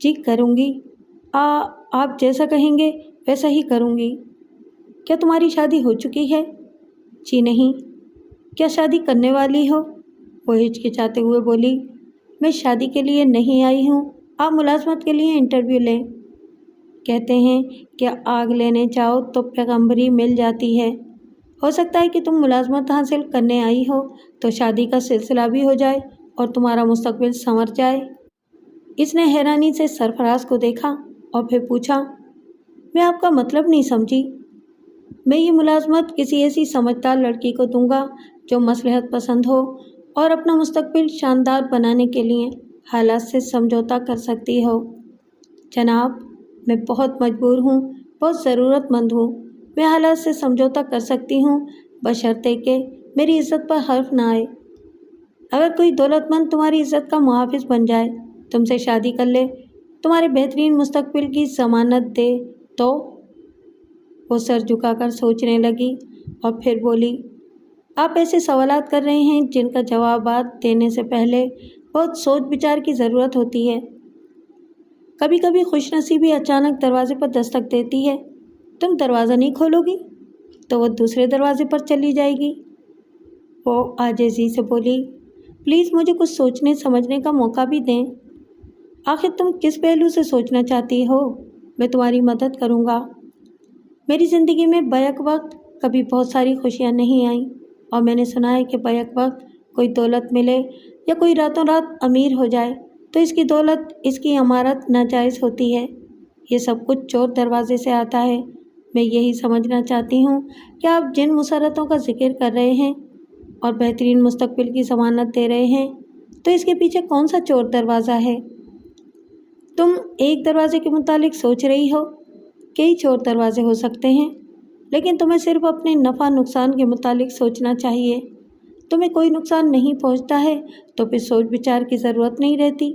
جی کروں گی، آپ جیسا کہیں گے ویسا ہی کروں گی۔ کیا تمہاری شادی ہو چکی ہے؟ جی نہیں۔ کیا شادی کرنے والی ہو؟ وہ ہچکچاتے ہوئے بولی، میں شادی کے لیے نہیں آئی ہوں، آپ ملازمت کے لیے انٹرویو لیں۔ کہتے ہیں کہ آگ لینے جاؤ تو پیغمبری مل جاتی ہے۔ ہو سکتا ہے کہ تم ملازمت حاصل کرنے آئی ہو تو شادی کا سلسلہ بھی ہو جائے اور تمہارا مستقبل سنور جائے۔ اس نے حیرانی سے سرفراز کو دیکھا اور پھر پوچھا، میں آپ کا مطلب نہیں سمجھی۔ میں یہ ملازمت کسی ایسی سمجھدار لڑکی کو دوں گا جو مصلحت پسند ہو اور اپنا مستقبل شاندار بنانے کے لیے حالات سے سمجھوتا کر سکتی ہو۔ جناب، میں بہت مجبور ہوں، بہت ضرورت مند ہوں۔ میں حالات سے سمجھوتا کر سکتی ہوں بشرطے کہ میری عزت پر حرف نہ آئے۔ اگر کوئی دولت مند تمہاری عزت کا محافظ بن جائے، تم سے شادی کر لے، تمہارے بہترین مستقبل کی ضمانت دے تو؟ وہ سر جھکا کر سوچنے لگی اور پھر بولی، آپ ایسے سوالات کر رہے ہیں جن کا جوابات دینے سے پہلے بہت سوچ بچار کی ضرورت ہوتی ہے۔ کبھی کبھی خوش نصیبی اچانک دروازے پر دستک دیتی ہے، تم دروازہ نہیں کھولو گی تو وہ دوسرے دروازے پر چلی جائے گی۔ وہ عاجزی سے بولی، پلیز مجھے کچھ سوچنے سمجھنے کا موقع بھی دیں۔ آخر تم کس پہلو سے سوچنا چاہتی ہو؟ میں تمہاری مدد کروں گا۔ میری زندگی میں بیک وقت کبھی بہت ساری خوشیاں نہیں آئیں، اور میں نے سنا ہے کہ بیک وقت کوئی دولت ملے یا کوئی راتوں رات امیر ہو جائے تو اس کی دولت، اس کی عمارت ناجائز ہوتی ہے۔ یہ سب کچھ چور دروازے سے آتا ہے۔ میں یہی سمجھنا چاہتی ہوں کہ آپ جن مسرتوں کا ذکر کر رہے ہیں اور بہترین مستقبل کی ضمانت دے رہے ہیں، تو اس کے پیچھے کون سا چور دروازہ ہے؟ تم ایک دروازے کے متعلق سوچ رہی ہو، کئی چور دروازے ہو سکتے ہیں، لیکن تمہیں صرف اپنے نفع نقصان کے متعلق سوچنا چاہیے۔ تمہیں کوئی نقصان نہیں پہنچتا ہے تو پھر سوچ بچار کی ضرورت نہیں رہتی۔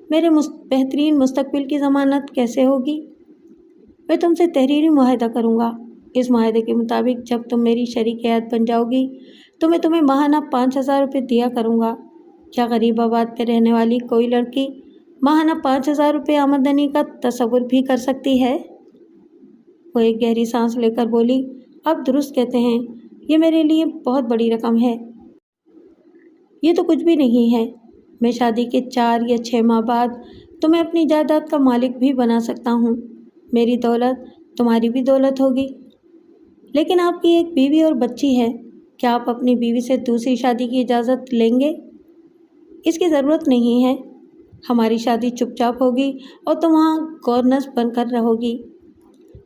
میرے بہترین مستقبل کی ضمانت کیسے ہوگی؟ میں تم سے تحریری معاہدہ کروں گا۔ اس معاہدے کے مطابق جب تم میری شریک حیات بن جاؤ گی تو میں تمہیں ماہانہ 5,000 روپے دیا کروں گا۔ کیا غریب آباد پہ رہنے والی کوئی لڑکی ماہانہ 5,000 روپے آمدنی کا تصور بھی کر سکتی ہے؟ وہ ایک گہری سانس لے کر بولی، آپ درست کہتے ہیں، یہ میرے لیے بہت بڑی رقم ہے۔ یہ تو کچھ بھی نہیں ہے۔ میں شادی کے 4 یا 6 ماہ بعد تمہیں اپنی جائیداد کا مالک بھی بنا سکتا ہوں۔ میری دولت تمہاری بھی دولت ہوگی۔ لیکن آپ کی ایک بیوی اور بچی ہے، کیا آپ اپنی بیوی سے دوسری شادی کی اجازت لیں گے؟ اس کی ضرورت نہیں ہے۔ ہماری شادی چپ چاپ ہوگی اور تم وہاں گورنس بن کر رہو گی۔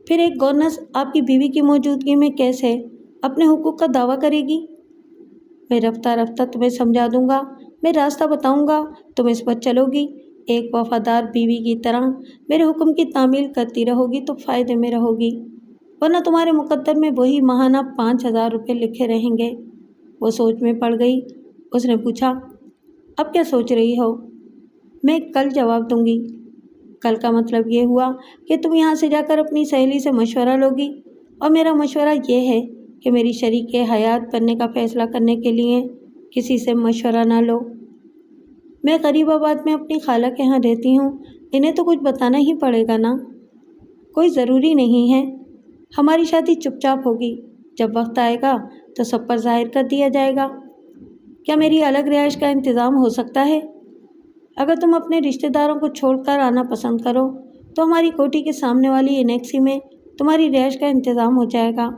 پھر ایک گورنس آپ کی بیوی کی موجودگی میں کیسے اپنے حقوق کا دعویٰ کرے گی؟ میں رفتہ رفتہ تمہیں سمجھا دوں گا، میں راستہ بتاؤں گا، تم اس پر چلو گی، ایک وفادار بیوی کی طرح میرے حکم کی تعمیل کرتی رہو گی تو فائدے میں رہو گی، ورنہ تمہارے مقدر میں وہی ماہانہ 5,000 روپے لکھے رہیں گے۔ وہ سوچ میں پڑ گئی۔ اس نے پوچھا، اب کیا سوچ رہی ہو؟ میں کل جواب دوں گی۔ کل کا مطلب یہ ہوا کہ تم یہاں سے جا کر اپنی سہیلی سے مشورہ لوگی، اور میرا مشورہ یہ ہے کہ میری شریک حیات بننے کا فیصلہ کرنے کے لیے کسی سے مشورہ نہ لو۔ میں غریب آباد میں اپنی خالہ کے ہاں رہتی ہوں، انہیں تو کچھ بتانا ہی پڑے گا نا۔ کوئی ضروری نہیں ہے، ہماری شادی چپ چاپ ہوگی، جب وقت آئے گا تو سب پر ظاہر کر دیا جائے گا۔ کیا میری الگ رہائش کا انتظام ہو سکتا ہے؟ اگر تم اپنے رشتہ داروں کو چھوڑ کر آنا پسند کرو تو ہماری کوٹھی کے سامنے والی انیکسی میں تمہاری رہائش کا انتظام ہو جائے گا۔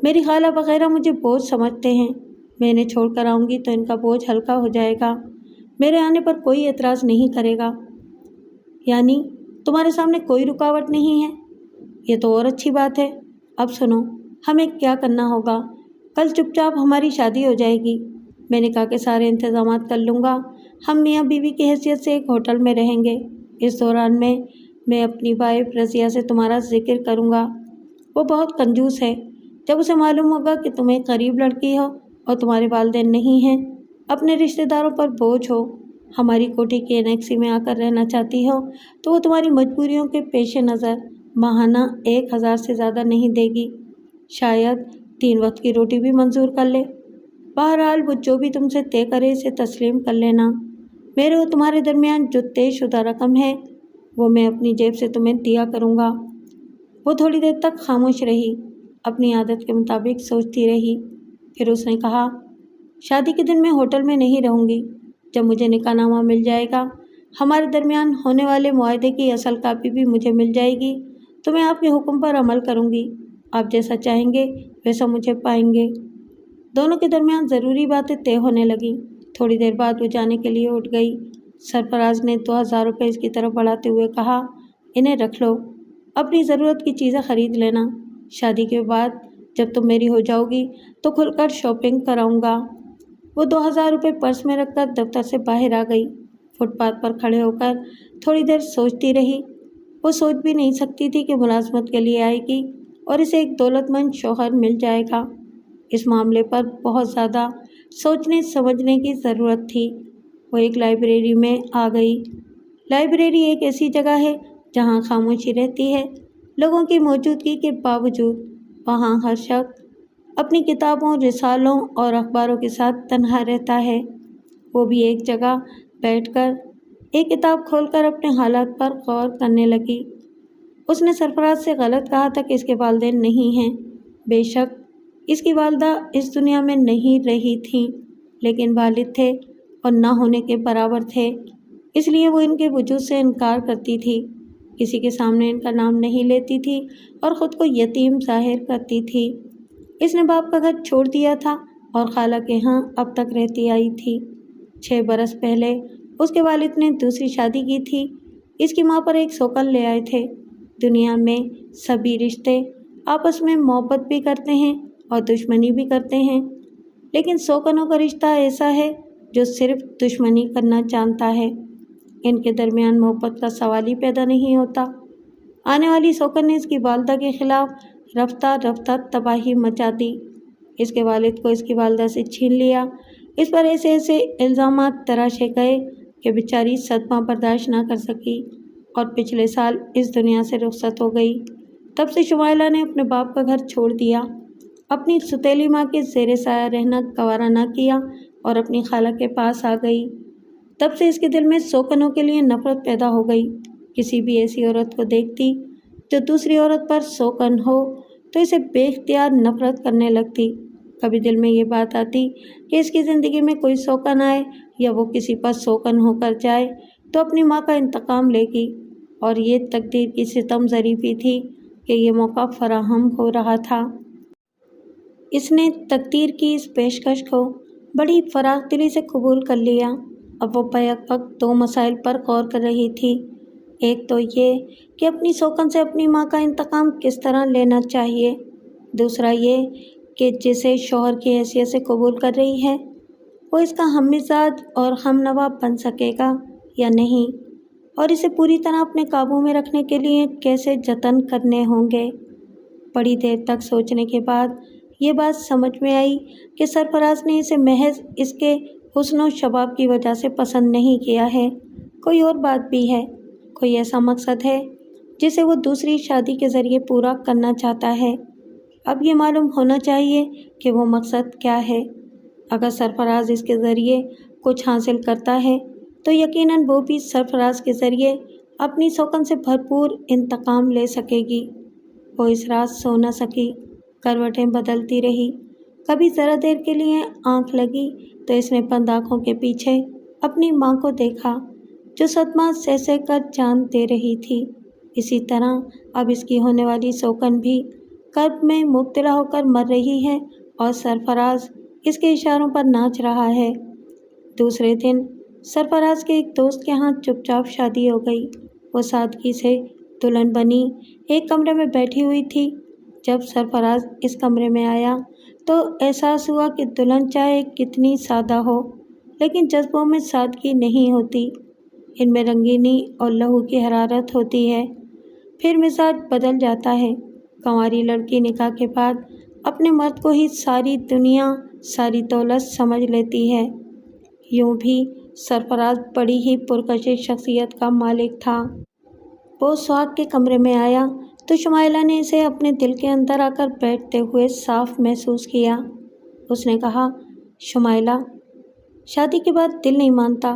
میری خالہ وغیرہ مجھے بوجھ سمجھتے ہیں، میں انہیں چھوڑ کر آؤں گی تو ان کا بوجھ ہلکا ہو جائے گا، میرے آنے پر کوئی اعتراض نہیں کرے گا۔ یعنی تمہارے سامنے کوئی رکاوٹ نہیں ہے؟ یہ تو اور اچھی بات ہے۔ اب سنو، ہمیں کیا کرنا ہوگا۔ کل چپ چاپ ہماری شادی ہو جائے گی، میں نے کہا کہ سارے انتظامات کر لوں گا، ہم میاں بیوی کی حیثیت سے ایک ہوٹل میں رہیں گے۔ اس دوران میں اپنی وائف رضیہ سے تمہارا ذکر کروں گا۔ وہ بہت کنجوس ہے، جب اسے معلوم ہوگا کہ تم ایک غریب لڑکی ہو اور تمہارے والدین نہیں ہیں، اپنے رشتہ داروں پر بوجھ ہو، ہماری کوٹھی کی انیکسی میں آ کر رہنا چاہتی ہو، تو وہ تمہاری مجبوریوں کے پیش نظر ماہانہ 1,000 سے زیادہ نہیں دے گی، شاید 3 وقت کی روٹی بھی منظور کر لے۔ بہرحال وہ جو بھی تم سے طے کرے اسے تسلیم کر لینا۔ میرے اور تمہارے درمیان جو طے شدہ رقم ہے وہ میں اپنی جیب سے تمہیں دیا کروں گا۔ وہ تھوڑی دیر تک خاموش رہی، اپنی عادت کے مطابق سوچتی رہی۔ پھر اس نے کہا، شادی کے دن میں ہوٹل میں نہیں رہوں گی۔ جب مجھے نکاح نامہ مل جائے گا، ہمارے درمیان ہونے والے معاہدے کی اصل کاپی بھی مجھے مل جائے گی، تو میں آپ کے حکم پر عمل کروں گی۔ آپ جیسا چاہیں گے ویسا مجھے پائیں گے۔ دونوں کے درمیان ضروری باتیں طے ہونے لگیں۔ تھوڑی دیر بعد وہ جانے کے لیے اٹھ گئی۔ سرفراز نے 2000 روپے اس کی طرف بڑھاتے ہوئے کہا، انہیں رکھ لو، اپنی ضرورت کی چیزیں خرید لینا۔ شادی کے بعد جب تم میری ہو جاؤ گی تو کھل کر شاپنگ کراؤں گا۔ وہ 2000 روپے پرس میں رکھ کر دفتر سے باہر آ گئی۔ فٹ پاتھ پر کھڑے ہو کر تھوڑی دیر سوچتی رہی۔ وہ سوچ بھی نہیں سکتی تھی کہ ملازمت کے لیے آئے گی اور اسے ایک دولت مند شوہر مل جائے گا۔ اس معاملے پر بہت زیادہ سوچنے سمجھنے کی ضرورت تھی۔ وہ ایک لائبریری میں آ گئی۔ لائبریری ایک ایسی جگہ ہے جہاں خاموشی رہتی ہے۔ لوگوں کی موجودگی کے باوجود وہاں ہر شخص اپنی کتابوں، رسالوں اور اخباروں کے ساتھ تنہا رہتا ہے۔ وہ بھی ایک جگہ بیٹھ کر ایک کتاب کھول کر اپنے حالات پر غور کرنے لگی۔ اس نے سرفراز سے غلط کہا تھا کہ اس کے والدین نہیں ہیں۔ بے شک اس کی والدہ اس دنیا میں نہیں رہی تھیں، لیکن والد تھے اور نہ ہونے کے برابر تھے، اس لیے وہ ان کے وجود سے انکار کرتی تھی۔ کسی کے سامنے ان کا نام نہیں لیتی تھی اور خود کو یتیم ظاہر کرتی تھی۔ اس نے باپ کا گھر چھوڑ دیا تھا اور خالہ کے ہاں اب تک رہتی آئی تھی۔ 6 برس پہلے اس کے والد نے دوسری شادی کی تھی۔ اس کی ماں پر ایک سوکن لے آئے تھے۔ دنیا میں سبھی رشتے آپس میں محبت بھی کرتے ہیں اور دشمنی بھی کرتے ہیں، لیکن سوکنوں کا رشتہ ایسا ہے جو صرف دشمنی کرنا جانتا ہے۔ ان کے درمیان محبت کا سوال ہی پیدا نہیں ہوتا۔ آنے والی سوکن نے اس کی والدہ کے خلاف رفتہ رفتہ تباہی مچا دی۔ اس کے والد کو اس کی والدہ سے چھین لیا۔ اس پر ایسے ایسے الزامات تراشے گئے کہ بیچاری صدمہ برداشت نہ کر سکی اور پچھلے سال اس دنیا سے رخصت ہو گئی۔ تب سے شمائلہ نے اپنے باپ کا گھر چھوڑ دیا، اپنی ستیلی ماں کے زیر سایہ رہنا گوارا نہ کیا اور اپنی خالہ کے پاس آ گئی۔ تب سے اس کے دل میں سوکنوں کے لیے نفرت پیدا ہو گئی۔ کسی بھی ایسی عورت کو دیکھتی جو دوسری عورت پر سوکن ہو تو اسے بے اختیار نفرت کرنے لگتی۔ کبھی دل میں یہ بات آتی کہ اس کی زندگی میں کوئی سوکن آئے یا وہ کسی پر سوکن ہو کر جائے تو اپنی ماں کا انتقام لے گی، اور یہ تقدیر کی ستم ظریفی تھی کہ یہ موقع فراہم ہو رہا تھا۔ اس نے تقدیر کی اس پیشکش کو بڑی فراخ دلی سے قبول کر لیا۔ اب وہ بیک وقت 2 مسائل پر غور کر رہی تھی۔ ایک تو یہ کہ اپنی سوکن سے اپنی ماں کا انتقام کس طرح لینا چاہیے، دوسرا یہ کہ جسے شوہر کی حیثیت سے قبول کر رہی ہے وہ اس کا ہم مزاج اور ہم نوا بن سکے گا یا نہیں، اور اسے پوری طرح اپنے قابو میں رکھنے کے لیے کیسے جتن کرنے ہوں گے۔ بڑی دیر تک سوچنے کے بعد یہ بات سمجھ میں آئی کہ سرفراز نے اسے محض اس کے حسن و شباب کی وجہ سے پسند نہیں کیا ہے، کوئی اور بات بھی ہے، کوئی ایسا مقصد ہے جسے وہ دوسری شادی کے ذریعے پورا کرنا چاہتا ہے۔ اب یہ معلوم ہونا چاہیے کہ وہ مقصد کیا ہے۔ اگر سرفراز اس کے ذریعے کچھ حاصل کرتا ہے تو یقیناً وہ بھی سرفراز کے ذریعے اپنی سوکن سے بھرپور انتقام لے سکے گی۔ وہ اس رات سو نہ سکی، کروٹیں بدلتی رہی۔ کبھی ذرا دیر کے لیے آنکھ لگی تو اس نے بند آنکھوں کے پیچھے اپنی ماں کو دیکھا جو صدمہ سہ سہ کر جان دے رہی تھی۔ اسی طرح اب اس کی ہونے والی سوکن بھی کرب میں مبتلا ہو کر مر رہی ہے اور سرفراز اس کے اشاروں پر ناچ رہا ہے۔ دوسرے دن سرفراز کے ایک دوست کے ہاں چپ چاپ شادی ہو گئی۔ وہ سادگی سے دلہن بنی ایک کمرے میں بیٹھی ہوئی تھی۔ جب سرفراز اس کمرے میں آیا تو احساس ہوا کہ دلہن چاہے کتنی سادہ ہو لیکن جذبوں میں سادگی نہیں ہوتی، ان میں رنگینی اور لہو کی حرارت ہوتی ہے، پھر مزاج بدل جاتا ہے۔ کنواری لڑکی نکاح کے بعد اپنے مرد کو ہی ساری دنیا، ساری دولت سمجھ لیتی ہے۔ یوں بھی سرفراز بڑی ہی پرکشش شخصیت کا مالک تھا۔ وہ سہاگ کے کمرے میں آیا تو شمائلہ نے اسے اپنے دل کے اندر آ کر بیٹھتے ہوئے صاف محسوس کیا۔ اس نے کہا، شمائلہ، شادی کے بعد دل نہیں مانتا،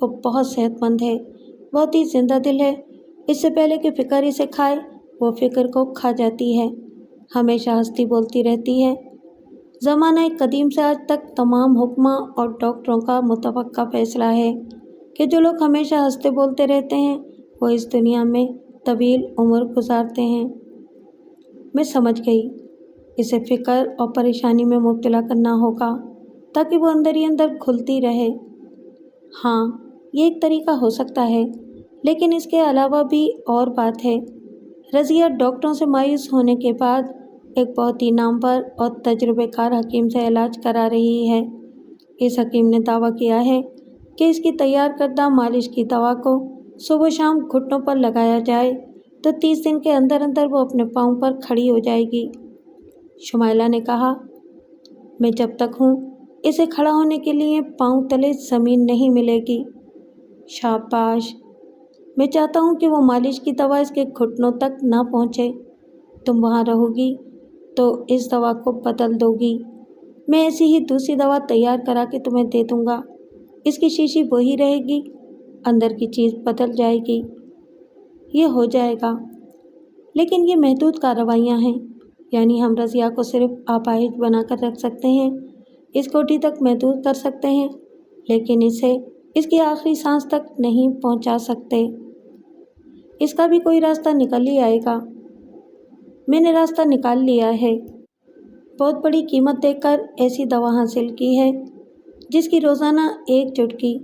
وہ بہت صحت مند ہے، بہت ہی زندہ دل ہے۔ اس سے پہلے کہ فکر اسے کھائے وہ فکر کو کھا جاتی ہے، ہمیشہ ہنستی بولتی رہتی ہے۔ زمانہ قدیم سے آج تک تمام حکماں اور ڈاکٹروں کا متفقہ فیصلہ ہے کہ جو لوگ ہمیشہ ہنستے بولتے رہتے ہیں وہ اس دنیا میں طویل عمر گزارتے ہیں۔ میں سمجھ گئی، اسے فکر اور پریشانی میں مبتلا کرنا ہوگا تاکہ وہ اندر ہی اندر کھلتی رہے۔ ہاں، یہ ایک طریقہ ہو سکتا ہے، لیکن اس کے علاوہ بھی اور بات ہے۔ رضیہ ڈاکٹروں سے مایوس ہونے کے بعد ایک بہت ہی نامور اور تجربے کار حکیم سے علاج کرا رہی ہے۔ اس حکیم نے دعویٰ کیا ہے کہ اس کی تیار کردہ مالش کی دوا کو صبح و شام گھٹنوں پر لگایا جائے تو 30 دن کے اندر اندر وہ اپنے پاؤں پر کھڑی ہو جائے گی۔ شمائلہ نے کہا، میں جب تک ہوں اسے کھڑا ہونے کے لیے پاؤں تلے زمین نہیں ملے گی۔ شاباش، میں چاہتا ہوں کہ وہ مالش کی دوا اس کے گھٹنوں تک نہ پہنچے۔ تم وہاں رہو گی تو اس دوا کو بدل دو گی۔ میں ایسی ہی دوسری دوا تیار کرا کے تمہیں دے دوں گا، اس کی شیشی وہی رہے گی، اندر کی چیز بدل جائے گی۔ یہ ہو جائے گا، لیکن یہ محدود کارروائیاں ہیں، یعنی ہم رضیہ کو صرف اپاہج بنا کر رکھ سکتے ہیں، اس کوٹھی تک محدود کر سکتے ہیں، لیکن اسے اس کی آخری سانس تک نہیں پہنچا سکتے۔ اس کا بھی کوئی راستہ نکل ہی آئے گا۔ میں نے راستہ نکال لیا ہے۔ بہت بڑی قیمت دے کر ایسی دوا حاصل کی ہے جس کی روزانہ ایک چٹکی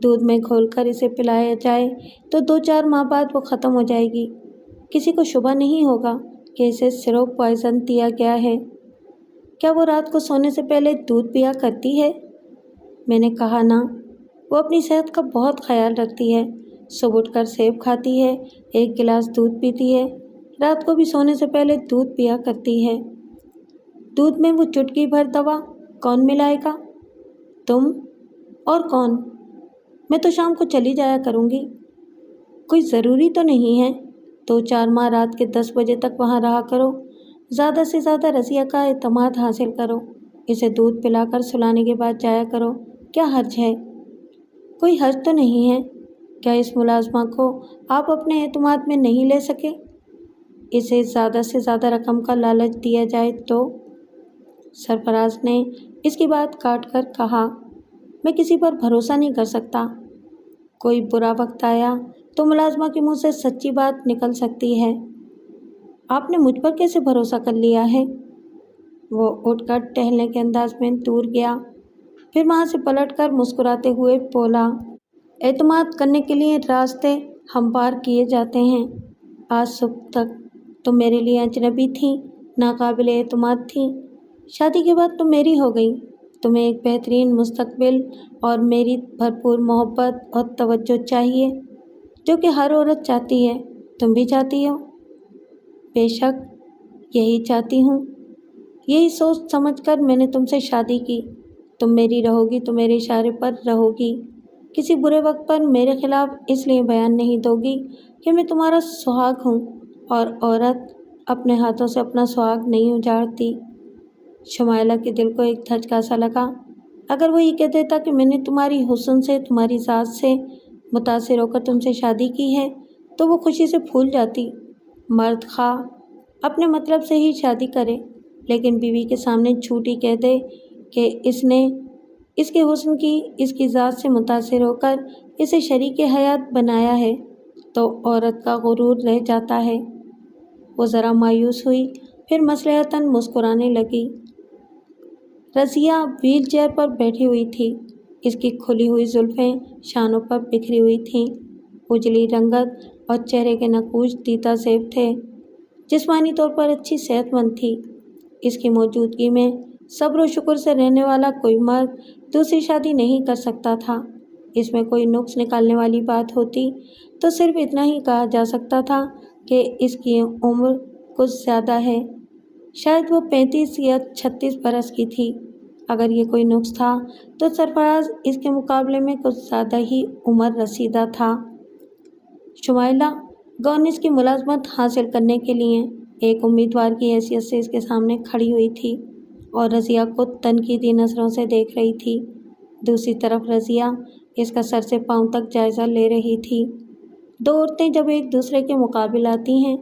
دودھ میں گھول کر اسے پلایا جائے تو 2-4 ماہ بعد وہ ختم ہو جائے گی۔ کسی کو شبہ نہیں ہوگا کہ اسے سیروپ پوائزن دیا گیا ہے۔ کیا وہ رات کو سونے سے پہلے دودھ پیا کرتی ہے؟ میں نے کہا نا، وہ اپنی صحت کا بہت خیال رکھتی ہے، صبح اٹھ کر سیب کھاتی ہے، 1 گلاس دودھ پیتی ہے، رات کو بھی سونے سے پہلے دودھ پیا کرتی ہے۔ دودھ میں وہ چٹکی بھر دوا کون ملائے گا؟ تم اور کون؟ میں تو شام کو چلی جایا کروں گی۔ کوئی ضروری تو نہیں ہے، 2-4 ماہ رات کے 10 بجے تک وہاں رہا کرو، زیادہ سے زیادہ رضیہ کا اعتماد حاصل کرو، اسے دودھ پلا کر سلانے کے بعد جایا کرو۔ کیا حرج ہے؟ کوئی حرج تو نہیں ہے۔ کیا اس ملازمہ کو آپ اپنے اعتماد میں نہیں لے سکے؟ اسے زیادہ سے زیادہ رقم کا لالچ دیا جائے تو؟ سرفراز نے اس کی بات کاٹ کر کہا، میں کسی پر بھروسہ نہیں کر سکتا۔ کوئی برا وقت آیا تو ملازمہ کے منہ سے سچی بات نکل سکتی ہے۔ آپ نے مجھ پر کیسے بھروسہ کر لیا ہے؟ وہ اٹھ کر ٹہلنے کے انداز میں دور گیا، پھر وہاں سے پلٹ کر مسکراتے ہوئے بولا، اعتماد کرنے کے لیے راستے ہموار کیے جاتے ہیں۔ آج صبح تک تم میرے لیے اجنبی تھیں، ناقابل اعتماد تھیں، شادی کے بعد تم میری ہو گئی۔ تمہیں ایک بہترین مستقبل اور میری بھرپور محبت اور توجہ چاہیے، جو کہ ہر عورت چاہتی ہے۔ تم بھی چاہتی ہو؟ بے شک، یہی چاہتی ہوں۔ یہی سوچ سمجھ کر میں نے تم سے شادی کی۔ تم میری رہو گی تو میرے اشارے پر رہو گی، کسی برے وقت پر میرے خلاف اس لیے بیان نہیں دو گی کہ میں تمہارا سہاگ ہوں، اور عورت اپنے ہاتھوں سے اپنا سہاگ نہیں اجاڑتی۔ شمائلہ کے دل کو ایک دھچکا سا لگا۔ اگر وہ یہ کہہ دیتا کہ میں نے تمہاری حسن سے، تمہاری ذات سے متاثر ہو کر تم سے شادی کی ہے تو وہ خوشی سے پھول جاتی۔ مرد خواہ اپنے مطلب سے ہی شادی کرے، لیکن بیوی کے سامنے جھوٹ ہی کہہ دے کہ اس نے اس کے حسن کی، اس کی ذات سے متاثر ہو کر اسے شریک حیات بنایا ہے تو عورت کا غرور رہ جاتا ہے۔ وہ ذرا مایوس ہوئی، پھر مصلحتاً مسکرانے لگی۔ رضیہ ویل چیئر پر بیٹھی ہوئی تھی، اس کی کھلی ہوئی زلفیں شانوں پر بکھری ہوئی تھیں، اجلی رنگت اور چہرے کے نقوش دیتا زیب تھے، جسمانی طور پر اچھی صحت مند تھی۔ اس کی موجودگی میں صبر و شکر سے رہنے والا کوئی مرد دوسری شادی نہیں کر سکتا تھا۔ اس میں کوئی نقص نکالنے والی بات ہوتی تو صرف اتنا ہی کہا جا سکتا تھا کہ اس کی عمر کچھ زیادہ ہے، شاید وہ 35 یا 36 برس کی تھی۔ اگر یہ کوئی نقص تھا تو سرفراز اس کے مقابلے میں کچھ زیادہ ہی عمر رسیدہ تھا۔ شمائلہ گورننس کی ملازمت حاصل کرنے کے لیے ایک امیدوار کی حیثیت سے اس کے سامنے کھڑی ہوئی تھی اور رضیہ کو تنقیدی نظروں سے دیکھ رہی تھی۔ دوسری طرف رضیہ اس کا سر سے پاؤں تک جائزہ لے رہی تھی۔ دو عورتیں جب ایک دوسرے کے مقابل آتی ہیں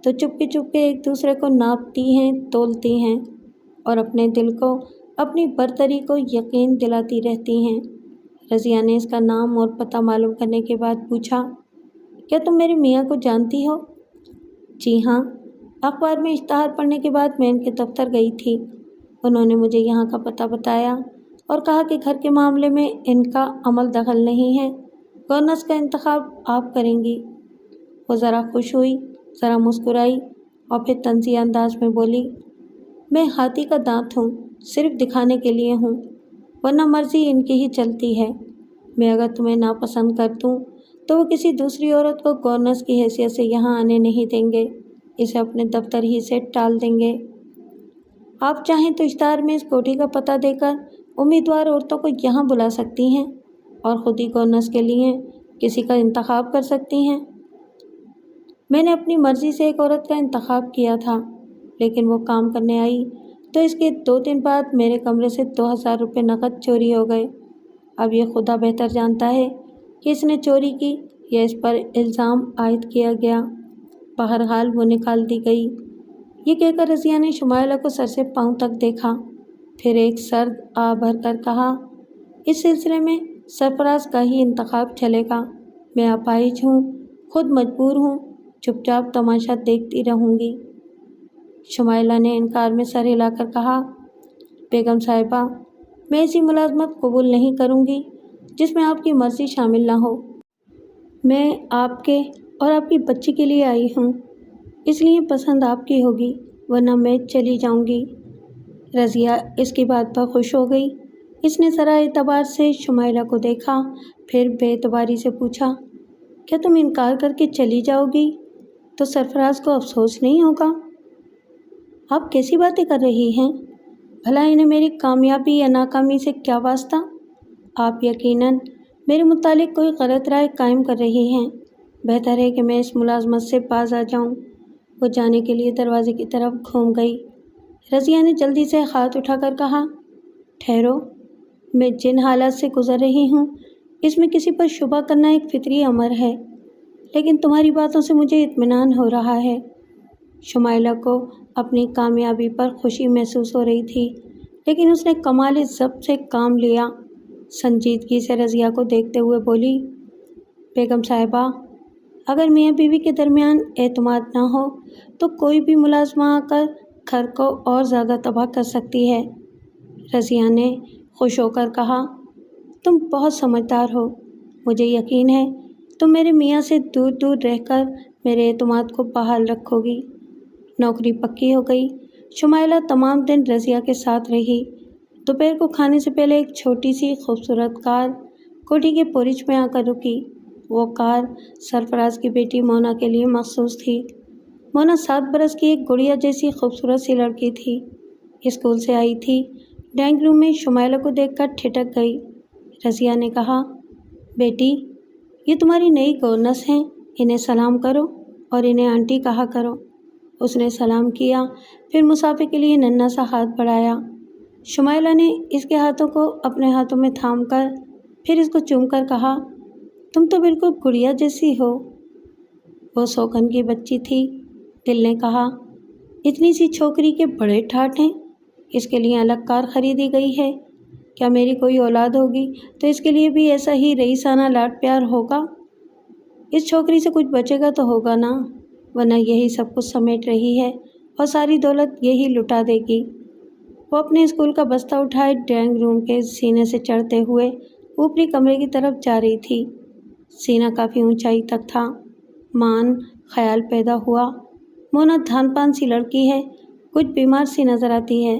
تو چپ کے ایک دوسرے کو ناپتی ہیں، تولتی ہیں اور اپنے دل کو اپنی برتری کو یقین دلاتی رہتی ہیں۔ رضیہ نے اس کا نام اور پتہ معلوم کرنے کے بعد پوچھا، کیا تم میرے میاں کو جانتی ہو؟ جی ہاں، اخبار میں اشتہار پڑھنے کے بعد میں ان کے دفتر گئی تھی۔ انہوں نے مجھے یہاں کا پتہ بتایا اور کہا کہ گھر کے معاملے میں ان کا عمل دخل نہیں ہے، گورننس کا انتخاب آپ کریں گی۔ وہ ذرا خوش ہوئی، ذرا مسکرائی اور پھر طنزیہ انداز میں بولی، میں ہاتھی کا دانت ہوں، صرف دکھانے کے لیے ہوں، ورنہ مرضی ان کی ہی چلتی ہے۔ میں اگر تمہیں ناپسند کر دوں تو وہ کسی دوسری عورت کو گورننس کی حیثیت سے یہاں آنے نہیں دیں گے، اسے اپنے دفتر ہی سے ٹال دیں گے۔ آپ چاہیں تو اشتہار میں اس کوٹھی کا پتہ دے کر امیدوار عورتوں کو یہاں بلا سکتی ہیں اور خود ہی گورننس کے لیے کسی کا انتخاب کر سکتی ہیں۔ میں نے اپنی مرضی سے ایک عورت کا انتخاب کیا تھا، لیکن وہ کام کرنے آئی تو اس کے 2 دن بعد میرے کمرے سے 2000 روپے نقد چوری ہو گئے۔ اب یہ خدا بہتر جانتا ہے کہ اس نے چوری کی یا اس پر الزام عائد کیا گیا۔ بہرحال وہ نکال دی گئی۔ یہ کہہ کر رضیہ نے شمائلہ کو سر سے پاؤں تک دیکھا، پھر ایک سرد آہ بھر کر کہا، اس سلسلے میں سرفراز کا ہی انتخاب چلے گا۔ میں اپاہج ہوں، خود مجبور ہوں، چپ چاپ تماشا دیکھتی رہوں گی۔ شمائلہ نے انکار میں سر ہلا کر کہا، بیگم صاحبہ، میں ایسی ملازمت قبول نہیں کروں گی جس میں آپ کی مرضی شامل نہ ہو۔ میں آپ کے اور آپ کی بچی کے لیے آئی ہوں، اس لیے پسند آپ کی ہوگی، ورنہ میں چلی جاؤں گی۔ رضیہ اس کی بات پر خوش ہو گئی۔ اس نے ذرا اعتبار سے شمائلہ کو دیکھا، پھر بے اعتباری سے پوچھا، کیا تم انکار کر کے چلی جاؤ گی تو سرفراز کو افسوس نہیں ہوگا؟ آپ کیسی باتیں کر رہی ہیں؟ بھلا انہیں میری کامیابی یا ناکامی سے کیا واسطہ؟ آپ یقیناً میرے متعلق کوئی غلط رائے قائم کر رہی ہیں۔ بہتر ہے کہ میں اس ملازمت سے باز آ جاؤں۔ وہ جانے کے لیے دروازے کی طرف گھوم گئی۔ رضیہ نے جلدی سے ہاتھ اٹھا کر کہا، ٹھہرو، میں جن حالات سے گزر رہی ہوں اس میں کسی پر شبہ کرنا ایک فطری امر ہے، لیکن تمہاری باتوں سے مجھے اطمینان ہو رہا ہے۔ شمائلہ کو اپنی کامیابی پر خوشی محسوس ہو رہی تھی، لیکن اس نے کمال ضبط سے کام لیا۔ سنجیدگی سے رضیہ کو دیکھتے ہوئے بولی، بیگم صاحبہ، اگر میاں بیوی کے درمیان اعتماد نہ ہو تو کوئی بھی ملازمہ آ کر گھر کو اور زیادہ تباہ کر سکتی ہے۔ رضیہ نے خوش ہو کر کہا، تم بہت سمجھدار ہو، مجھے یقین ہے تم میرے میاں سے دور دور رہ کر میرے اعتماد کو بحال رکھو گی۔ نوکری پکی ہو گئی۔ شمائلہ تمام دن رضیہ کے ساتھ رہی۔ دوپہر کو کھانے سے پہلے ایک چھوٹی سی خوبصورت کار کوٹھی کے پورچ میں آ کر رکی۔ وہ کار سرفراز کی بیٹی مونا کے لیے مخصوص تھی۔ مونا 7 برس کی ایک گڑیا جیسی خوبصورت سی لڑکی تھی۔ اسکول سے آئی تھی، ڈرائنگ روم میں شمائلہ کو دیکھ کر ٹھٹک گئی۔ رضیہ نے کہا، بیٹی، یہ تمہاری نئی گورننس ہیں، انہیں سلام کرو اور انہیں آنٹی کہا کرو۔ اس نے سلام کیا، پھر مسافے کے لیے ننھا سا ہاتھ بڑھایا۔ شمائلہ نے اس کے ہاتھوں کو اپنے ہاتھوں میں تھام کر پھر اس کو چوم کر کہا، تم تو بالکل گڑیا جیسی ہو۔ وہ سوکن کی بچی تھی۔ دل نے کہا، اتنی سی چھوکری کے بڑے ٹھاٹ ہیں، اس کے لیے الگ کار خریدی گئی ہے۔ کیا میری کوئی اولاد ہوگی تو اس کے لیے بھی ایسا ہی رئیسانہ لاڈ پیار ہوگا؟ اس چھوکری سے کچھ بچے گا تو ہوگا نا، ورنہ یہی سب کچھ سمیٹ رہی ہے اور ساری دولت یہی لٹا دے گی۔ وہ اپنے اسکول کا بستہ اٹھائے ڈرائنگ روم کے سینے سے چڑھتے ہوئے اوپری کمرے کی طرف جا رہی تھی۔ سینہ کافی اونچائی تک تھا۔ مان خیال پیدا ہوا، مونا دھان پان سی لڑکی ہے، کچھ بیمار سی نظر آتی ہے،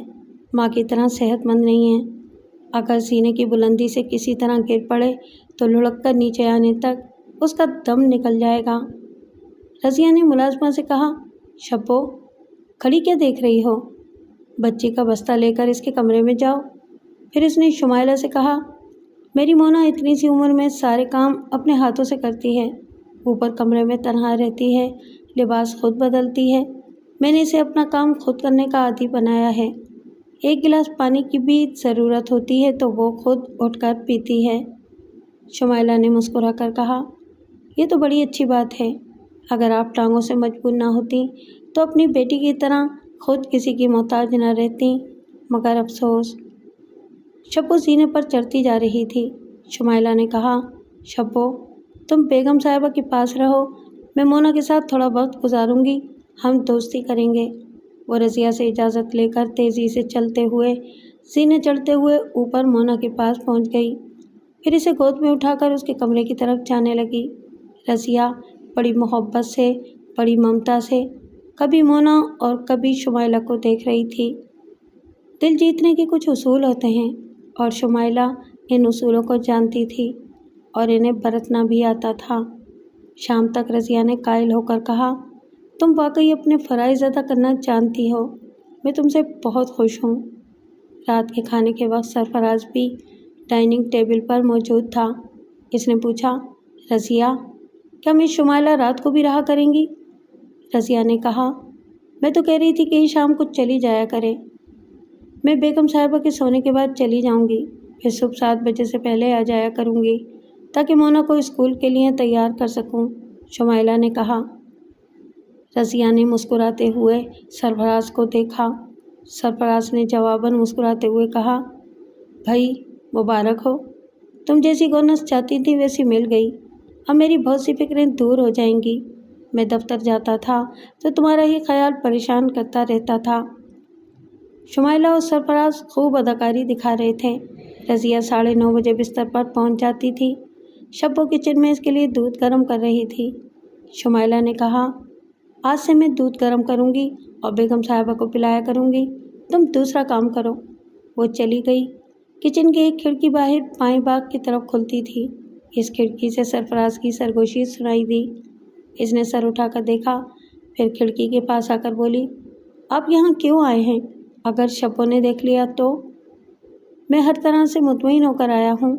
ماں کی طرح صحت مند نہیں ہے۔ اگر سینے کی بلندی سے کسی طرح گر پڑے تو لڑک کر نیچے آنے تک اس کا دم نکل جائے گا۔ رضیہ نے ملازمہ سے کہا، شبو، کھڑی کیا دیکھ رہی ہو؟ بچی کا بستہ لے کر اس کے کمرے میں جاؤ۔ پھر اس نے شمائلہ سے کہا، میری مونا اتنی سی عمر میں سارے کام اپنے ہاتھوں سے کرتی ہے، اوپر کمرے میں تنہا رہتی ہے، لباس خود بدلتی ہے۔ میں نے اسے اپنا کام خود کرنے کا عادی بنایا ہے۔ ایک گلاس پانی کی بھی ضرورت ہوتی ہے تو وہ خود اٹھ کر پیتی ہے۔ شمائلہ نے مسکرا کر کہا، یہ تو بڑی اچھی بات ہے۔ اگر آپ ٹانگوں سے مجبور نہ ہوتی تو اپنی بیٹی کی طرح خود کسی کی محتاج نہ رہتی، مگر افسوس۔ شبو سینے پر چڑھتی جا رہی تھی۔ شمائلہ نے کہا، شبو تم بیگم صاحبہ کے پاس رہو، میں مونا کے ساتھ تھوڑا وقت گزاروں گی، ہم دوستی کریں گے۔ وہ رضیہ سے اجازت لے کر تیزی سے چلتے ہوئے سینے چڑھتے ہوئے اوپر مونا کے پاس پہنچ گئی، پھر اسے گود میں اٹھا کر اس کے کمرے کی طرف جانے لگی۔ رضیہ بڑی محبت سے، بڑی ممتا سے کبھی مونا اور کبھی شمائلہ کو دیکھ رہی تھی۔ دل جیتنے کے کچھ اصول ہوتے ہیں اور شمائلہ ان اصولوں کو جانتی تھی اور انہیں برتنا بھی آتا تھا۔ شام تک رضیہ نے قائل ہو کر کہا، تم واقعی اپنے فرائض ادا کرنا جانتی ہو، میں تم سے بہت خوش ہوں۔ رات کے کھانے کے وقت سرفراز بھی ڈائننگ ٹیبل پر موجود تھا۔ اس نے پوچھا، رضیہ کیا مس شمائلہ رات کو بھی رہا کریں گی؟ رضیہ نے کہا، میں تو کہہ رہی تھی کہ شام کو چلی جایا کرے۔ میں بیگم صاحبہ کے سونے کے بعد چلی جاؤں گی، پھر صبح 7 بجے سے پہلے آ جایا کروں گی تاکہ مونا کو اسکول کے لیے تیار کر سکوں، شمائلہ نے کہا۔ رضیہ نے مسکراتے ہوئے سرفراز کو دیکھا۔ سرفراز نے جواباً مسکراتے ہوئے کہا، بھائی مبارک ہو، تم جیسی گورننس چاہتی تھی ویسی مل گئی، اب میری بہت سی فکریں دور ہو جائیں گی۔ میں دفتر جاتا تھا تو تمہارا ہی خیال پریشان کرتا رہتا تھا۔ شمائلہ اور سرفراز خوب اداکاری دکھا رہے تھے۔ رضیہ 9:30 بجے بستر پر پہنچ جاتی تھی۔ شبو کچن میں اس کے لیے دودھ گرم کر رہی تھی۔ شمائلہ نے کہا، آج سے میں دودھ گرم کروں گی اور بیگم صاحبہ کو پلایا کروں گی، تم دوسرا کام کرو۔ وہ چلی گئی۔ کچن کی ایک کھڑکی باہر بائیں باغ کی طرف کھلتی تھی۔ اس کھڑکی سے سرفراز کی سرگوشی سنائی دی۔ اس نے سر اٹھا کر دیکھا، پھر کھڑکی کے پاس آ کر بولی، آپ یہاں کیوں آئے ہیں؟ اگر شبو نے دیکھ لیا تو؟ میں ہر طرح سے مطمئن ہو کر آیا ہوں۔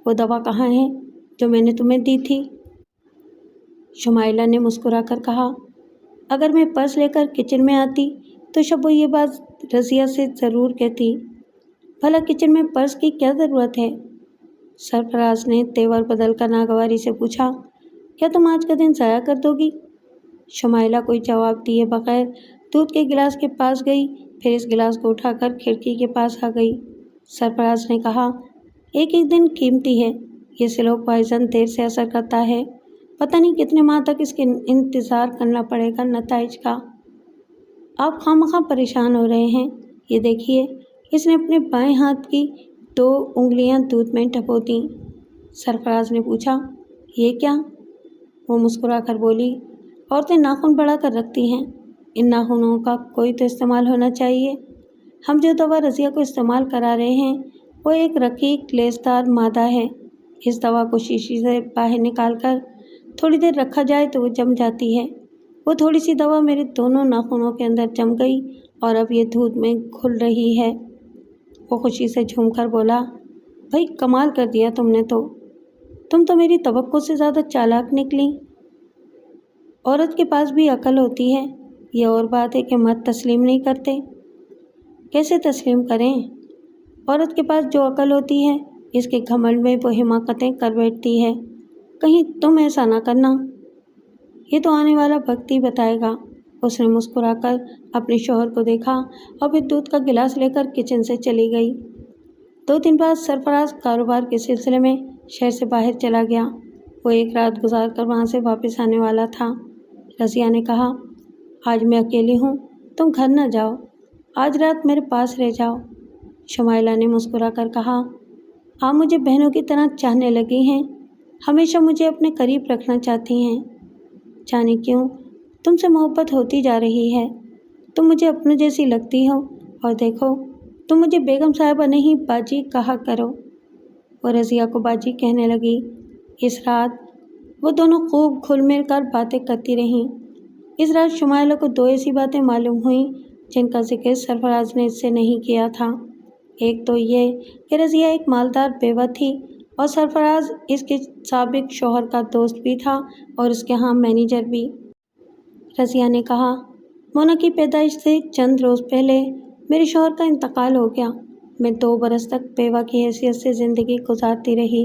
وہ دوا کہاں ہے جو میں نے تمہیں دی تھی؟ شمائلہ نے مسکرا کر کہا، اگر میں پرس لے کر کچن میں آتی تو شبو یہ بات رضیہ سے ضرور کہتی۔ بھلا کچن میں پرس کی کیا ضرورت ہے؟ سرفراز نے تیور بدل کر ناگواری سے پوچھا، کیا تم آج کا دن ضائع کر دو گی؟ شمائلہ کوئی جواب دیے بغیر دودھ کے گلاس کے پاس گئی، پھر اس گلاس کو اٹھا کر کھڑکی کے پاس آ گئی۔ سرفراز نے کہا، ایک ایک دن قیمتی ہے، یہ سلو پوائزن دیر سے اثر کرتا ہے، پتہ نہیں کتنے ماہ تک اس کے انتظار کرنا پڑے گا نتائج کا۔ آپ خواہ پریشان ہو رہے ہیں، یہ دیکھیے۔ اس نے اپنے بائیں ہاتھ کی 2 انگلیاں دودھ میں ڈبو دیں۔ سرفراز نے پوچھا، یہ کیا؟ وہ مسکرا کر بولی، عورتیں ناخن بڑھا کر رکھتی ہیں، ان ناخنوں کا کوئی تو استعمال ہونا چاہیے۔ ہم جو دوا رضیہ کو استعمال کرا رہے ہیں وہ ایک رقیق لیسدار مادہ ہے۔ اس دوا کو شیشی سے باہر نکال کر تھوڑی دیر رکھا جائے تو وہ جم جاتی ہے۔ وہ تھوڑی سی دوا میرے دونوں ناخنوں کے اندر جم گئی اور اب یہ دودھ میں گھل رہی ہے۔ وہ خوشی سے جھوم کر بولا، بھائی کمال کر دیا تم نے تو، تم تو میری توقع سے زیادہ چالاک نکلی۔ عورت کے پاس بھی عقل ہوتی ہے، یہ اور بات ہے کہ مرد تسلیم نہیں کرتے۔ کیسے تسلیم کریں؟ عورت کے پاس جو عقل ہوتی ہے اس کے گھمنڈ میں وہ حماقتیں کر بیٹھتی ہے، کہیں تم ایسا نہ کرنا۔ یہ تو آنے والا وقت ہی بتائے گا۔ اس نے مسکرا کر اپنے شوہر کو دیکھا اور پھر دودھ کا گلاس لے کر کچن سے چلی گئی۔ 2 دن بعد سرفراز کاروبار کے سلسلے میں شہر سے باہر چلا گیا۔ وہ ایک رات گزار کر وہاں سے واپس آنے والا تھا۔ رضیہ نے کہا، آج میں اکیلی ہوں، تم گھر نہ جاؤ، آج رات میرے پاس رہ جاؤ۔ شمائلہ نے مسکرا کر کہا، آپ مجھے بہنوں کی طرح چاہنے لگی ہیں، ہمیشہ مجھے اپنے قریب رکھنا چاہتی ہیں۔ جانے کیوں تم سے محبت ہوتی جا رہی ہے، تم مجھے اپنے جیسی لگتی ہو، اور دیکھو تم مجھے بیگم صاحبہ نہیں باجی کہا کرو۔ وہ رضیہ کو باجی کہنے لگی۔ اس رات وہ دونوں خوب گھل مل کر باتیں کرتی رہیں۔ اس رات شمائلہ کو 2 ایسی باتیں معلوم ہوئیں جن کا ذکر سرفراز نے اس سے نہیں کیا تھا۔ ایک تو یہ کہ رضیہ ایک مالدار بیوہ تھی اور سرفراز اس کے سابق شوہر کا دوست بھی تھا اور اس کے ہاں مینیجر بھی۔ رضیہ نے کہا، مونا کی پیدائش سے چند روز پہلے میرے شوہر کا انتقال ہو گیا، میں 2 برس تک بیوہ کی حیثیت سے زندگی گزارتی رہی۔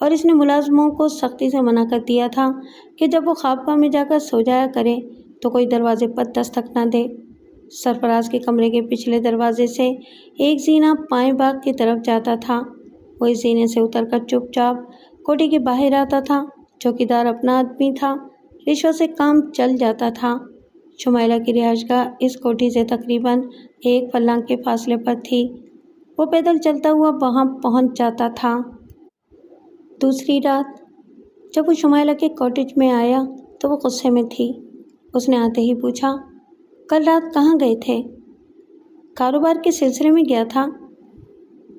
اور اس نے ملازموں کو سختی سے منع کر دیا تھا کہ جب وہ خابگاہ میں جا کر سو جایا کرے تو کوئی دروازے پر دستک نہ دے۔ سرفراز کے کمرے کے پچھلے دروازے سے ایک زینہ بائیں باغ کی طرف جاتا تھا۔ وہ اس زینے سے اتر کر چپ چاپ کوٹھی کے باہر آتا تھا۔ چوکیدار اپنا آدمی تھا، رشوت سے کام چل جاتا تھا۔ شمائلہ کی رہائش گاہ اس کوٹھی سے تقریباً 1 فرلانگ کے فاصلے پر تھی۔ وہ پیدل چلتا ہوا وہاں پہنچ جاتا تھا۔ دوسری رات جب وہ شمائلہ کے کاٹیج میں آیا تو وہ غصے میں تھی۔ اس نے آتے ہی پوچھا، کل رات کہاں گئے تھے؟ کاروبار کے سلسلے میں گیا تھا۔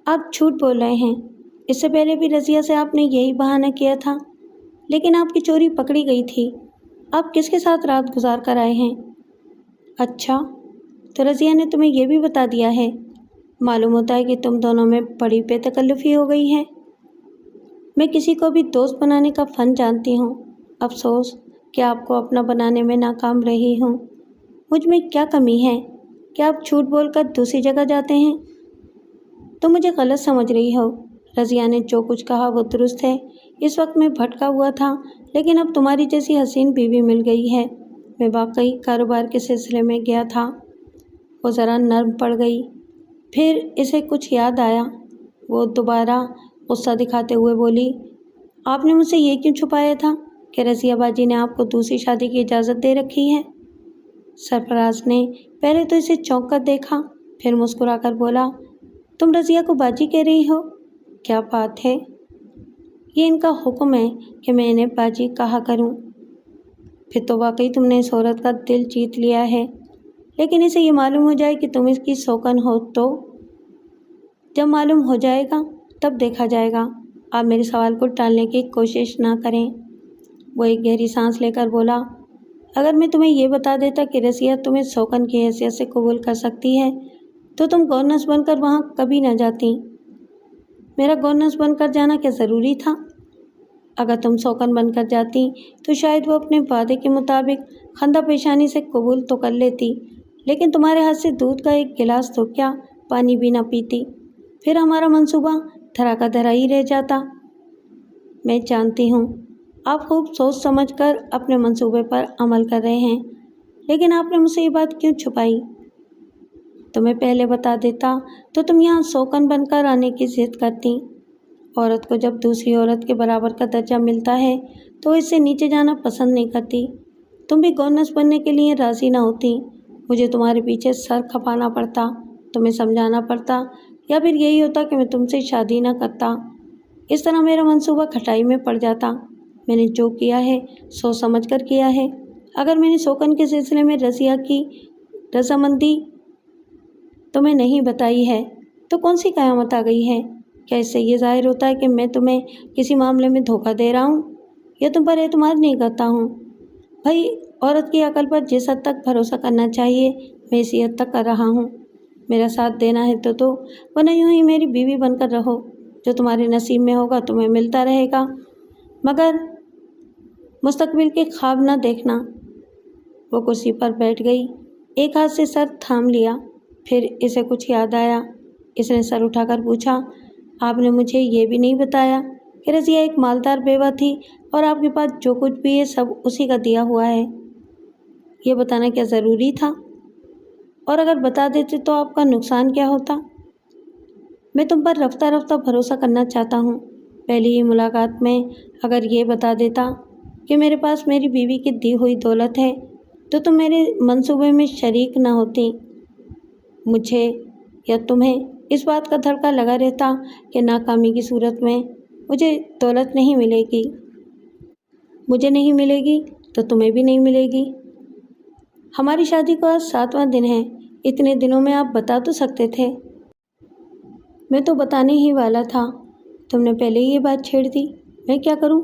آپ جھوٹ بول رہے ہیں۔ اس سے پہلے بھی رضیہ سے آپ نے یہی بہانہ کیا تھا، لیکن آپ کی چوری پکڑی گئی تھی۔ آپ کس کے ساتھ رات گزار کر آئے ہیں؟ اچھا، تو رضیہ نے تمہیں یہ بھی بتا دیا ہے؟ معلوم ہوتا ہے کہ تم دونوں میں بڑی بے تکلفی ہو گئی ہے۔ میں کسی کو بھی دوست بنانے کا فن جانتی ہوں۔ افسوس کہ آپ کو اپنا بنانے میں ناکام رہی ہوں۔ مجھ میں کیا کمی ہے کہ آپ جھوٹ بول کر دوسری جگہ جاتے ہیں؟ تم مجھے غلط سمجھ رہی ہو۔ رضیہ نے جو کچھ کہا وہ درست ہے۔ اس وقت میں بھٹکا ہوا تھا، لیکن اب تمہاری جیسی حسین بیوی مل گئی ہے۔ میں واقعی کاروبار کے سلسلے میں گیا تھا۔ وہ ذرا نرم پڑ گئی، پھر اسے کچھ یاد آیا۔ وہ دوبارہ غصہ دکھاتے ہوئے بولی، آپ نے مجھ سے یہ کیوں چھپایا تھا کہ رضیہ باجی نے آپ کو دوسری شادی کی اجازت دے رکھی ہے؟ سرفراز نے پہلے تو اسے چونک کر دیکھا، پھر مسکرا کر بولا، تم رضیہ کو باجی کہہ رہی ہو؟ کیا بات ہے! یہ ان کا حکم ہے کہ میں انہیں باجی کہا کروں۔ پھر تو واقعی تم نے اس عورت کا دل جیت لیا ہے، لیکن اسے یہ معلوم ہو جائے کہ تم اس کی سوکن ہو تو؟ جب معلوم ہو جائے گا تب دیکھا جائے گا۔ آپ میرے سوال کو ٹالنے کی کوشش نہ کریں۔ وہ ایک گہری سانس لے کر بولا، اگر میں تمہیں یہ بتا دیتا کہ رضیہ تمہیں سوکن کی حیثیت سے قبول کر سکتی ہے تو تم گورننس بن کر وہاں کبھی نہ جاتی۔ میرا گورننس بن کر جانا کیا ضروری تھا؟ اگر تم سوکن بن کر جاتی تو شاید وہ اپنے وعدے کے مطابق خندہ پیشانی سے قبول تو کر لیتی، لیکن تمہارے ہاتھ سے دودھ کا ایک گلاس تو کیا پانی بھی نہ پیتی۔ پھر ہمارا منصوبہ دھرا کا دھرا ہی رہ جاتا۔ میں جانتی ہوں آپ خوب سوچ سمجھ کر اپنے منصوبے پر عمل کر رہے ہیں، لیکن آپ نے مجھ سے یہ بات کیوں چھپائی؟ تمہیں پہلے بتا دیتا تو تم یہاں سوکن بن کر آنے کی ضد کرتی۔ عورت کو جب دوسری عورت کے برابر کا درجہ ملتا ہے تو اس سے نیچے جانا پسند نہیں کرتی۔ تم بھی گورننس بننے کے لیے راضی نہ ہوتی۔ مجھے تمہارے پیچھے سر کھپانا پڑتا، تمہیں سمجھانا پڑتا، یا پھر یہی ہوتا کہ میں تم سے شادی نہ کرتا۔ اس طرح میرا منصوبہ کھٹائی میں پڑ جاتا۔ میں نے جو کیا ہے سوچ سمجھ کر کیا ہے۔ اگر میں نے سوکن کے سلسلے میں رضیہ کی رضامندی تمہیں نہیں بتائی ہے تو کون سی قیامت آ گئی ہے؟ کیا اس سے یہ ظاہر ہوتا ہے کہ میں تمہیں کسی معاملے میں دھوکہ دے رہا ہوں یا تم پر اعتماد نہیں کرتا ہوں؟ بھائی، عورت کی عقل پر جس حد تک بھروسہ کرنا چاہیے میں اسی حد تک کر رہا ہوں۔ میرا ساتھ دینا ہے تو ورنہ یوں ہی میری بیوی بن کر رہو۔ جو تمہارے نصیب میں ہوگا تمہیں ملتا رہے گا، مگر مستقبل کے خواب نہ دیکھنا۔ وہ کرسی پر بیٹھ گئی، ایک ہاتھ سے سر تھام لیا، پھر اسے کچھ یاد آیا۔ اس نے سر اٹھا کر پوچھا، آپ نے مجھے یہ بھی نہیں بتایا کہ رضیہ ایک مالدار بیوہ تھی اور آپ کے پاس جو کچھ بھی ہے سب اسی کا دیا ہوا ہے؟ یہ بتانا کیا ضروری تھا؟ اور اگر بتا دیتے تو آپ کا نقصان کیا ہوتا؟ میں تم پر رفتہ رفتہ بھروسہ کرنا چاہتا ہوں۔ پہلی ہی ملاقات میں اگر یہ بتا دیتا کہ میرے پاس میری بیوی کی دی ہوئی دولت ہے تو تم میرے منصوبے میں شریک نہ ہوتی۔ مجھے یا تمہیں اس بات کا دھڑکا لگا رہتا کہ ناکامی کی صورت میں مجھے دولت نہیں ملے گی۔ مجھے نہیں ملے گی تو تمہیں بھی نہیں ملے گی۔ ہماری شادی کو آج 7واں دن ہے۔ اتنے دنوں میں آپ بتا تو سکتے تھے۔ میں تو بتانے ہی والا تھا، تم نے پہلے ہی یہ بات چھیڑ دی۔ میں کیا کروں؟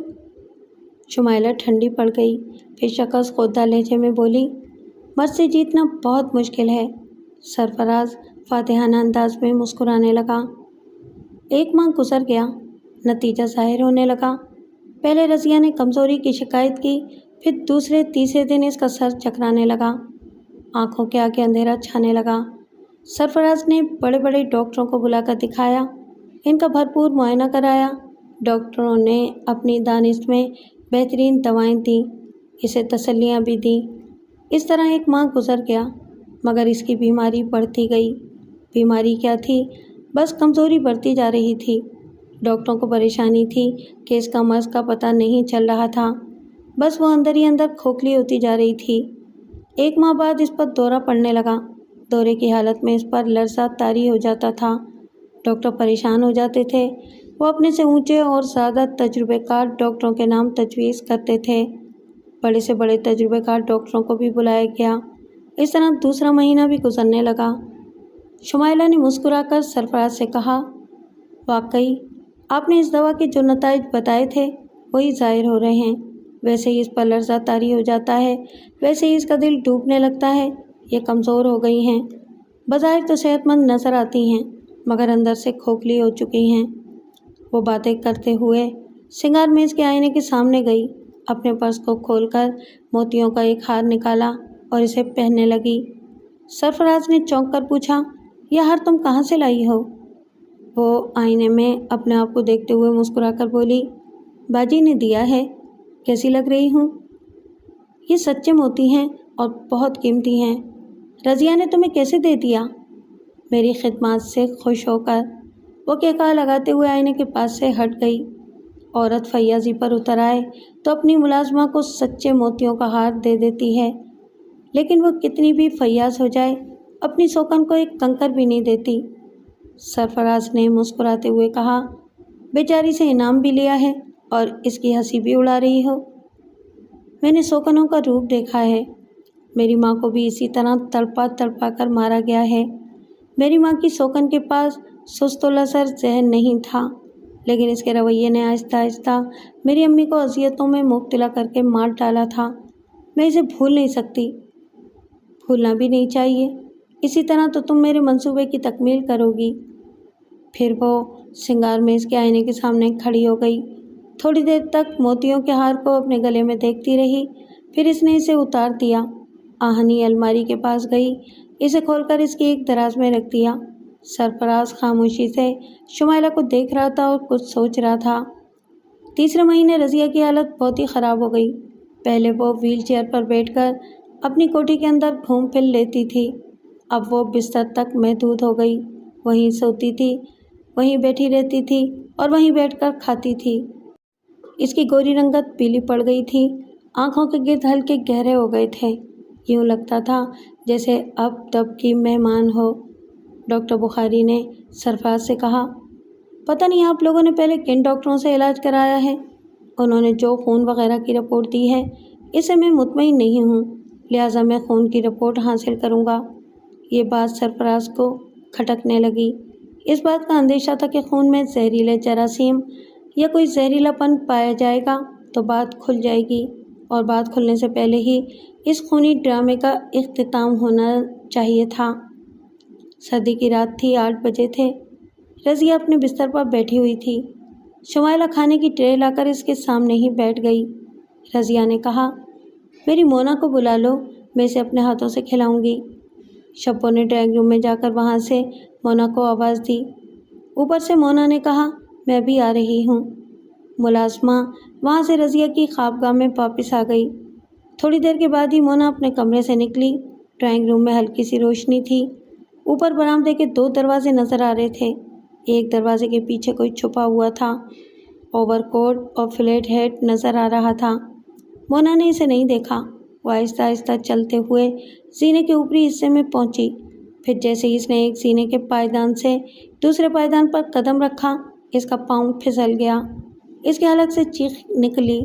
شمائلہ ٹھنڈی پڑ گئی، پھر شکست خوردہ لہجے میں بولی، مرد سے جیتنا بہت مشکل ہے۔ سرفراز فاتحانہ انداز میں مسکرانے لگا۔ 1 ماہ گزر گیا، نتیجہ ظاہر ہونے لگا۔ پہلے رضیہ نے کمزوری کی شکایت کی، پھر دوسرے تیسرے دن اس کا سر چکرانے لگا، آنکھوں کے آگے اندھیرا چھانے لگا۔ سرفراز نے بڑے بڑے ڈاکٹروں کو بلا کر دکھایا، ان کا بھرپور معائنہ کرایا، ڈاکٹروں نے اپنی دانش میں بہترین دوائیں دیں، اسے تسلیاں بھی دیں۔ اس طرح ایک ماہ گزر گیا، مگر اس کی بیماری بڑھتی گئی۔ بیماری کیا تھی؟ بس کمزوری بڑھتی جا رہی تھی۔ ڈاکٹروں کو پریشانی تھی کہ اس کا مرض کا پتہ نہیں چل رہا تھا، بس وہ اندر ہی اندر کھوکھلی ہوتی جا رہی تھی۔ ایک ماہ بعد اس پر دورہ پڑنے لگا۔ دورے کی حالت میں اس پر لرزہ طاری ہو جاتا تھا۔ ڈاکٹر پریشان ہو جاتے تھے۔ وہ اپنے سے اونچے اور زیادہ تجربے کار ڈاکٹروں کے نام تجویز کرتے تھے۔ بڑے سے بڑے تجربے کار ڈاکٹروں کو بھی بلایا گیا۔ اس طرح دوسرا مہینہ بھی گزرنے لگا۔ شمائلہ نے مسکرا کر سرفراز سے کہا، واقعی آپ نے اس دوا کے جو نتائج بتائے تھے وہی ظاہر ہو رہے ہیں۔ ویسے ہی اس پر لرزہ طاری ہو جاتا ہے، ویسے ہی اس کا دل ڈوبنے لگتا ہے۔ یہ کمزور ہو گئی ہیں، بظاہر تو صحت مند نظر آتی ہیں، مگر اندر سے کھوکھلی ہو چکی ہیں۔ وہ باتیں کرتے ہوئے سنگار میز کے آئینے کے سامنے گئی، اپنے پرس کو کھول کر موتیوں کا ایک ہار نکالا اور اسے پہننے لگی۔ سرفراز نے چونک کر پوچھا، یہ ہار تم کہاں سے لائی ہو؟ وہ آئینے میں اپنے آپ کو دیکھتے ہوئے مسکرا کر بولی، باجی نے دیا ہے۔ کیسی لگ رہی ہوں؟ یہ سچے موتی ہیں اور بہت قیمتی ہیں۔ رضیہ نے تمہیں کیسے دے دیا؟ میری خدمات سے خوش ہو کر۔ وہ کہا لگاتے ہوئے آئینے کے پاس سے ہٹ گئی۔ عورت فیاضی پر اتر آئے تو اپنی ملازمہ کو سچے موتیوں کا ہار دے دیتی ہے، لیکن وہ کتنی بھی فیاض ہو جائے اپنی سوکن کو ایک کنکر بھی نہیں دیتی۔ سرفراز نے مسکراتے ہوئے کہا، بیچاری سے انعام بھی لیا ہے اور اس کی ہنسی بھی اڑا رہی ہو۔ میں نے سوکنوں کا روپ دیکھا ہے۔ میری ماں کو بھی اسی طرح تڑپا تڑپا کر مارا گیا ہے۔ میری ماں کی سوکن کے پاس سست و لسر ذہن نہیں تھا، لیکن اس کے رویے نے آہستہ آہستہ میری امی کو اذیتوں میں مبتلا کر کے مار ڈالا تھا۔ میں اسے بھول نہیں سکتی، بھولنا بھی نہیں چاہیے۔ اسی طرح تو تم میرے منصوبے کی تکمیل کرو گی۔ پھر وہ سنگار میز کے آئینے کے سامنے کھڑی ہو گئی۔ تھوڑی دیر تک موتیوں کے ہار کو اپنے گلے میں دیکھتی رہی، پھر اس نے اسے اتار دیا۔ آہنی الماری کے پاس گئی، اسے کھول کر اس کی ایک دراز میں رکھ دیا۔ سرفراز خاموشی سے شمائلہ کو دیکھ رہا تھا اور کچھ سوچ رہا تھا۔ تیسرے مہینے رضیہ کی حالت بہت ہی خراب ہو گئی۔ پہلے وہ ویل چیئر پر بیٹھ کر اپنی کوٹھی کے اندر گھوم پھر لیتی تھی، اب وہ بستر تک محدود ہو گئی۔ وہیں سوتی تھی، وہیں بیٹھی رہتی تھی اور وہیں بیٹھ کر کھاتی تھی۔ اس کی گوری رنگت پیلی پڑ گئی تھی، آنکھوں کے گرد ہلکے گہرے ہو گئے تھے، یوں لگتا تھا جیسے اب تب کی مہمان ہو۔ ڈاکٹر بخاری نے سرفراز سے کہا، پتہ نہیں آپ لوگوں نے پہلے کن ڈاکٹروں سے علاج کرایا ہے، انہوں نے جو خون وغیرہ کی رپورٹ دی ہے اس سے میں مطمئن نہیں ہوں، لہٰذا میں خون کی رپورٹ حاصل کروں گا۔ یہ بات سرفراز کو کھٹکنے لگی۔ اس بات کا اندیشہ تھا کہ خون میں زہریلے جراثیم یا کوئی زہریلا پن پایا جائے گا تو بات کھل جائے گی، اور بات کھلنے سے پہلے ہی اس خونی ڈرامے کا اختتام ہونا چاہیے تھا۔ سردی کی رات تھی، 8 بجے تھے۔ رضیہ اپنے بستر پر بیٹھی ہوئی تھی۔ شمائلہ کھانے کی ٹرے لا کر اس کے سامنے ہی بیٹھ گئی۔ رضیہ نے کہا، میری مونا کو بلا لو، میں اسے اپنے ہاتھوں سے کھلاؤں گی۔ شبو نے ڈرائنگ روم میں جا کر وہاں سے مونا کو آواز دی۔ اوپر سے مونا نے کہا، میں ابھی آ رہی ہوں۔ ملازمہ وہاں سے رضیہ کی خوابگاہ میں واپس آ گئی۔ تھوڑی دیر کے بعد ہی مونا اپنے کمرے سے نکلی۔ ڈرائنگ روم میں ہلکی سی روشنی تھی۔ اوپر برآمدے کے 2 دروازے نظر آ رہے تھے۔ ایک دروازے کے پیچھے کوئی چھپا ہوا تھا۔ اوور کوٹ اور فلیٹ ہیٹ نظر آ رہا تھا۔ مونا نے اسے نہیں دیکھا۔ وہ آہستہ آہستہ چلتے ہوئے زینے کے اوپری حصے میں پہنچی۔ پھر جیسے ہی اس نے ایک زینے کے پائیدان سے دوسرے پائیدان پر قدم رکھا، اس کا پاؤں پھسل گیا۔ اس کے حلق سے چیخ نکلی۔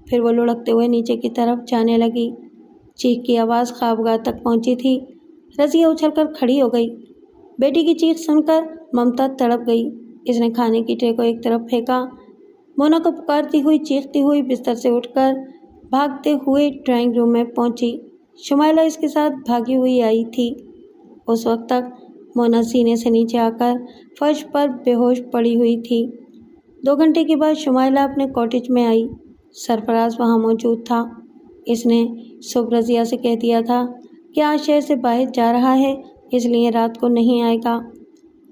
پھر وہ لڑکتے ہوئے نیچے کی طرف جانے لگی۔ چیخ کی آواز خوابگاہ تک پہنچی تھی۔ رضیہ اچھل کر کھڑی ہو گئی۔ بیٹی کی چیخ سن کر ممتا تڑپ گئی۔ اس نے کھانے کی ٹرے کو ایک طرف پھینکا۔ مونا کو پکارتی ہوئی چیختی ہوئی بستر سے اٹھ کر بھاگتے ہوئے ڈرائنگ روم میں پہنچی۔ شمائلہ اس کے ساتھ بھاگی ہوئی آئی تھی۔ اس وقت تک مونا سینے سے نیچے آ کر فرش پر بے ہوش پڑی ہوئی تھی۔ 2 گھنٹے کے بعد شمائلہ اپنے کاٹیج میں آئی۔ سرفراز وہاں موجود تھا۔ اس نے صبح رضیہ سے کہہ دیا تھا کہ آج شہر سے باہر جا رہا ہے، اس لیے رات کو نہیں آئے گا۔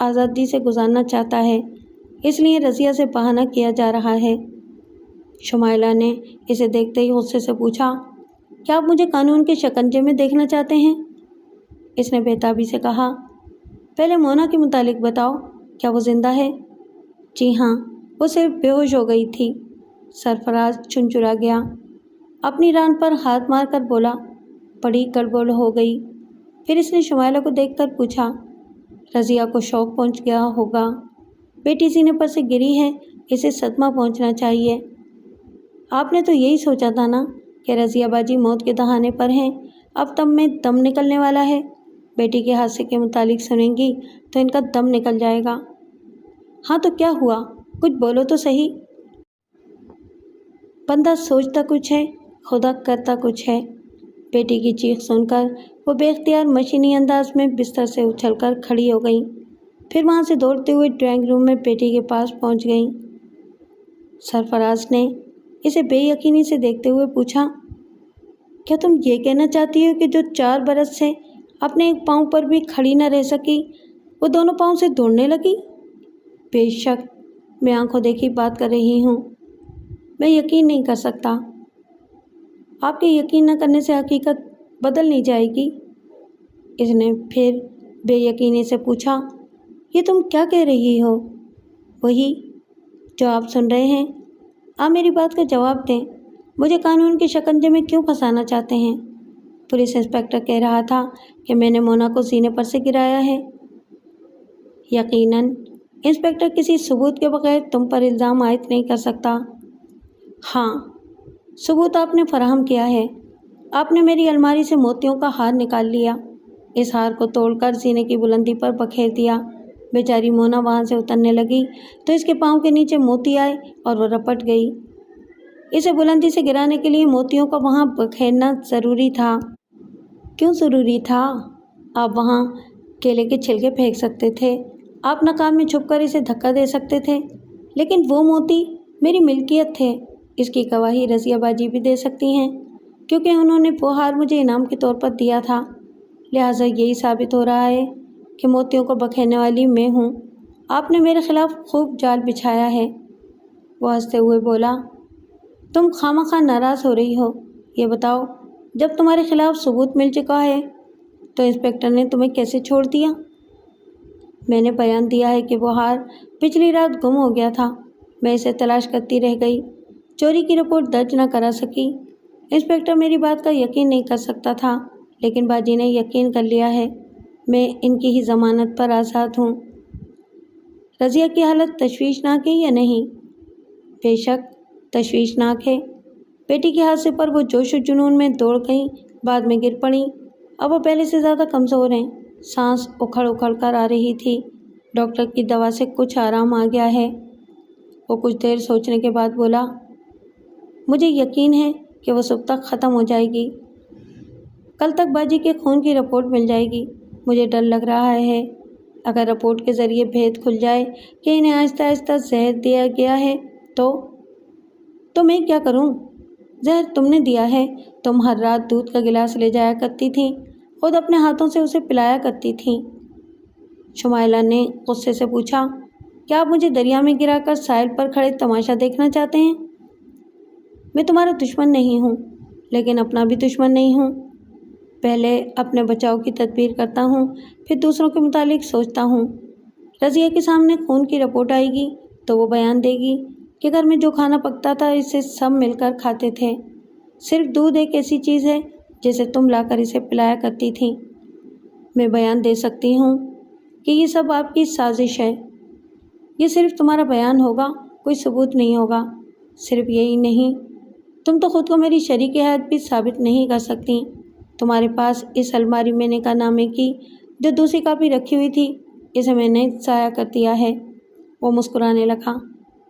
آزادی سے گزارنا چاہتا ہے، اس لیے رضیہ سے بہانہ کیا جا رہا ہے۔ شمائلہ نے اسے دیکھتے ہی غصے سے پوچھا، کیا آپ مجھے قانون کے شکنجے میں دیکھنا چاہتے ہیں؟ اس نے بےتابی سے کہا، پہلے مونا کے متعلق بتاؤ، کیا وہ زندہ ہے؟ جی ہاں، وہ صرف بے ہوش ہو گئی تھی۔ سرفراز چنچرا گیا، اپنی ران پر ہاتھ مار کر بولا، بڑی گڑبڑ ہو گئی۔ پھر اس نے شمائلہ کو دیکھ کر پوچھا، رضیہ کو شوق پہنچ گیا ہوگا، بیٹی سینے پر سے گری ہے، اسے صدمہ پہنچنا چاہیے۔ آپ نے تو یہی سوچا تھا نا کہ رضیہ باجی موت کے دہانے پر ہیں، اب تب میں دم نکلنے والا ہے، بیٹی کے حادثے کے متعلق سنیں گی تو ان کا دم نکل جائے گا۔ ہاں تو کیا ہوا؟ کچھ بولو تو صحیح۔ بندہ سوچتا کچھ ہے، خدا کرتا کچھ ہے۔ بیٹی کی چیخ سن کر وہ بے اختیار مشینی انداز میں بستر سے اچھل کر کھڑی ہو گئیں، پھر وہاں سے دوڑتے ہوئے ڈرائنگ روم میں بیٹی کے پاس پہنچ گئیں۔ سرفراز نے اسے بے یقینی سے دیکھتے ہوئے پوچھا، کیا تم یہ کہنا چاہتی ہو کہ جو 4 برس سے اپنے ایک پاؤں پر بھی کھڑی نہ رہ سکی، وہ دونوں پاؤں سے دوڑنے لگی؟ بے شک، میں آنکھوں دیکھی بات کر رہی ہوں، میں یقین نہیں کر سکتا۔ آپ کے یقین نہ کرنے سے حقیقت بدل نہیں جائے گی؟ اس نے پھر بے یقینی سے پوچھا، یہ تم کیا کہہ رہی ہو؟ وہی جو آپ سن رہے ہیں۔ آپ میری بات کا جواب دیں، مجھے قانون کے شکنجے میں کیوں پھنسانا چاہتے ہیں؟ پولیس انسپکٹر کہہ رہا تھا کہ میں نے مونا کو سینے پر سے گرایا ہے۔ یقیناً انسپکٹر کسی ثبوت کے بغیر تم پر الزام عائد نہیں کر سکتا۔ ہاں، ثبوت آپ نے فراہم کیا ہے۔ آپ نے میری الماری سے موتیوں کا ہار نکال لیا، اس ہار کو توڑ کر سینے کی بلندی پر بکھیر دیا۔ بیچاری مونا وہاں سے اترنے لگی تو اس کے پاؤں کے نیچے موتی آئے اور وہ رپٹ گئی۔ اسے بلندی سے گرانے کے لیے موتیوں کا وہاں بکھیرنا ضروری تھا۔ کیوں ضروری تھا؟ آپ وہاں کیلے کے چھلکے پھینک سکتے تھے، آپ ناکام میں چھپ کر اسے دھکا دے سکتے تھے، لیکن وہ موتی میری ملکیت تھے، اس کی گواہی رضیہ باجی بھی دے سکتی ہیں، کیونکہ انہوں نے وہ ہار مجھے انعام کے طور پر دیا تھا۔ لہٰذا یہی ثابت ہو رہا ہے کہ موتیوں کو بکھیرنے والی میں ہوں۔ آپ نے میرے خلاف خوب جال بچھایا ہے۔ وہ ہنستے ہوئے بولا، تم خواہ ناراض ہو رہی ہو، یہ بتاؤ، جب تمہارے خلاف ثبوت مل چکا ہے تو انسپکٹر نے تمہیں کیسے چھوڑ دیا؟ میں نے بیان دیا ہے کہ وہ ہار پچھلی رات گم ہو گیا تھا، میں اسے تلاش کرتی رہ گئی، چوری کی رپورٹ درج نہ کرا سکی۔ انسپکٹر میری بات کا یقین نہیں کر سکتا تھا، لیکن باجی نے یقین کر لیا ہے، میں ان کی ہی ضمانت پر آزاد ہوں۔ رضیہ کی حالت تشویشناک ہے یا نہیں؟ بے شک تشویشناک ہے۔ بیٹی کے حادثے پر وہ جوش و جنون میں دوڑ گئیں، بعد میں گر پڑیں، اب وہ پہلے سے زیادہ کمزور ہیں، سانس اکھڑ اکھڑ کر آ رہی تھی، ڈاکٹر کی دوا سے کچھ آرام آ گیا ہے۔ وہ کچھ دیر سوچنے کے بعد بولا، مجھے یقین ہے کہ وہ صبح تک ختم ہو جائے گی، کل تک باجی کے خون کی رپورٹ مل جائے گی۔ مجھے ڈر لگ رہا ہے، اگر رپورٹ کے ذریعے بھید کھل جائے کہ انہیں آہستہ آہستہ زہر دیا گیا ہے تو میں کیا کروں؟ زہر تم نے دیا ہے، تم ہر رات دودھ کا گلاس لے جایا کرتی تھیں، خود اپنے ہاتھوں سے اسے پلایا کرتی تھیں۔ شمائلہ نے غصے سے پوچھا، کیا آپ مجھے دریا میں گرا کر ساحل پر کھڑے تماشا دیکھنا چاہتے ہیں؟ میں تمہارا دشمن نہیں ہوں، لیکن اپنا بھی دشمن نہیں ہوں۔ پہلے اپنے بچاؤ کی تدبیر کرتا ہوں، پھر دوسروں کے متعلق سوچتا ہوں۔ رضیہ کے سامنے خون کی رپورٹ آئے گی تو وہ بیان دے گی کہ گھر میں جو کھانا پکتا تھا اسے سب مل کر کھاتے تھے، صرف دودھ ایک ایسی چیز ہے جسے تم لا کر اسے پلایا کرتی تھی۔ میں بیان دے سکتی ہوں کہ یہ سب آپ کی سازش ہے، یہ صرف تمہارا بیان ہوگا، کوئی ثبوت نہیں ہوگا۔ صرف یہی نہیں، تم تو خود کو میری شریک حیات بھی ثابت نہیں کر سکتی۔ تمہارے پاس اس الماری میں نکاح نامے کی جو دوسری کاپی رکھی ہوئی تھی، اسے میں نے ضائع کر دیا ہے۔ وہ مسکرانے لگا،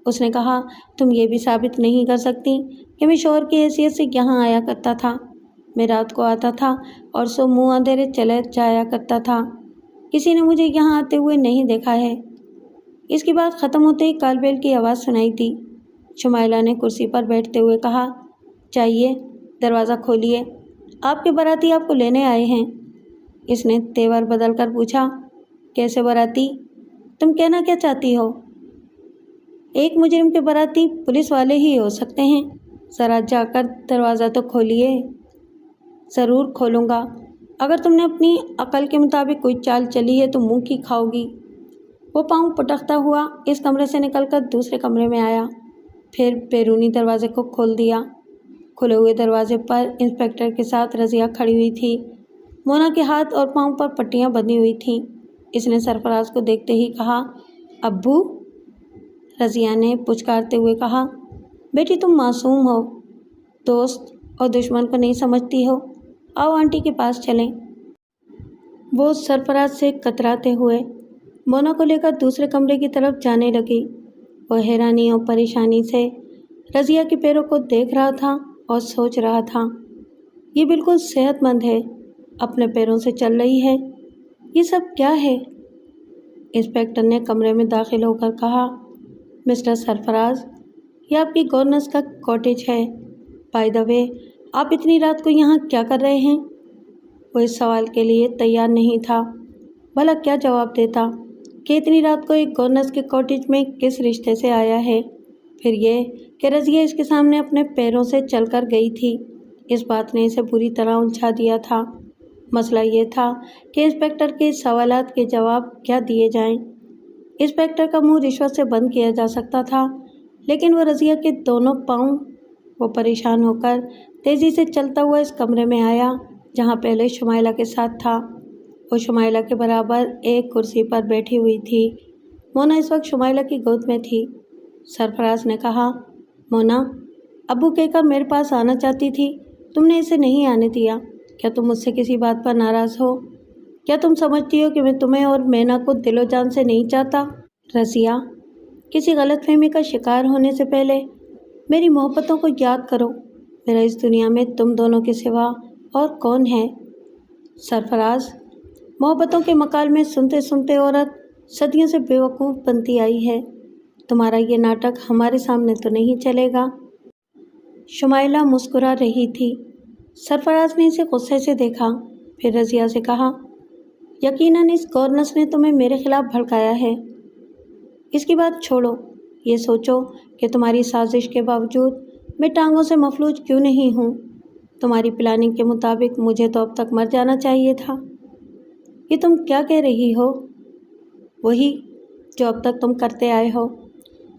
اس نے کہا، تم یہ بھی ثابت نہیں کر سکتی کہ میں شوہر کی حیثیت سے یہاں آیا کرتا تھا، میں رات کو آتا تھا اور منہ اندھیرے چلے جایا کرتا تھا، کسی نے مجھے یہاں آتے ہوئے نہیں دیکھا ہے۔ اس کی بات ختم ہوتے ہی کال بیل کی آواز سنائی دی۔ شمائلہ نے کرسی پر بیٹھتے ہوئے کہا، جائیے، دروازہ کھولیے، آپ کے باراتی آپ کو لینے آئے ہیں۔ اس نے تیور بدل کر پوچھا۔ کیسے براتی؟ تم کہنا کیا چاہتی ہو؟ ایک مجرم کے براتی پولیس والے ہی ہو سکتے ہیں، ذرا جا کر دروازہ تو کھولیے۔ ضرور کھولوں گا، اگر تم نے اپنی عقل کے مطابق کوئی چال چلی ہے تو منہ کی کھاؤ گی۔ وہ پاؤں پٹکتا ہوا اس کمرے سے نکل کر دوسرے کمرے میں آیا، پھر بیرونی دروازے کو کھول دیا۔ کھلے ہوئے دروازے پر انسپکٹر کے ساتھ رضیہ کھڑی ہوئی تھی۔ مونا کے ہاتھ اور پاؤں پر پٹیاں بندھی ہوئی تھیں۔ اس نے سرفراز کو دیکھتے ہی کہا، ابو؟ رضیہ نے پچکارتے ہوئے کہا، بیٹی تم معصوم ہو، دوست اور دشمن کو نہیں سمجھتی ہو، آؤ آنٹی کے پاس چلیں۔ وہ سرفراز سے کتراتے ہوئے مونا کو لے کر دوسرے کمرے کی طرف جانے لگی۔ وہ حیرانی اور پریشانی سے رضیہ کے پیروں کو دیکھ رہا تھا اور سوچ رہا تھا، یہ بالکل صحت مند ہے، اپنے پیروں سے چل رہی ہے، یہ سب کیا ہے؟ انسپکٹر نے کمرے میں داخل ہو کر کہا، مسٹر سرفراز، یہ آپ کی گورننس کا کاٹیج ہے، بائی دا وے آپ اتنی رات کو یہاں کیا کر رہے ہیں؟ وہ اس سوال کے لیے تیار نہیں تھا، بھلا کیا جواب دیتا کہ اتنی رات کو ایک گورننس کے کاٹیج میں کس رشتے سے آیا ہے؟ پھر یہ کہ رضیہ اس کے سامنے اپنے پیروں سے چل کر گئی تھی، اس بات نے اسے پوری طرح الجھا دیا تھا۔ مسئلہ یہ تھا کہ انسپکٹر کے سوالات کے جواب کیا دیے جائیں۔ انسپکٹر کا منہ رشوت سے بند کیا جا سکتا تھا، لیکن وہ رضیہ کے دونوں پاؤں، وہ پریشان ہو کر تیزی سے چلتا ہوا اس کمرے میں آیا جہاں پہلے شمائلہ کے ساتھ تھا۔ وہ شمائلہ کے برابر ایک کرسی پر بیٹھی ہوئی تھی۔ مونا اس وقت شمائلہ کی گود میں تھی۔ سرفراز نے کہا، مونا، ابو کہہ کر میرے پاس آنا چاہتی تھی، تم نے اسے نہیں آنے دیا، کیا تم مجھ سے کسی بات پر ناراض ہو؟ کیا تم سمجھتی ہو کہ میں تمہیں اور مینا کو دل و جان سے نہیں چاہتا؟ رضیہ، کسی غلط فہمی کا شکار ہونے سے پہلے میری محبتوں کو یاد کرو، میرا اس دنیا میں تم دونوں کے سوا اور کون ہے؟ سرفراز، محبتوں کے مکالمے سنتے سنتے عورت صدیوں سے بیوقوف بنتی آئی ہے، تمہارا یہ ناٹک ہمارے سامنے تو نہیں چلے گا۔ شمائلہ مسکرا رہی تھی۔ سرفراز نے اسے غصے سے دیکھا، پھر رضیہ سے کہا، یقیناً اس گورننس نے تمہیں میرے خلاف بھڑکایا ہے۔ اس کی بات چھوڑو، یہ سوچو کہ تمہاری سازش کے باوجود میں ٹانگوں سے مفلوج کیوں نہیں ہوں۔ تمہاری پلاننگ کے مطابق مجھے تو اب تک مر جانا چاہیے تھا۔ یہ تم کیا کہہ رہی ہو؟ وہی جو اب تک تم کرتے آئے ہو۔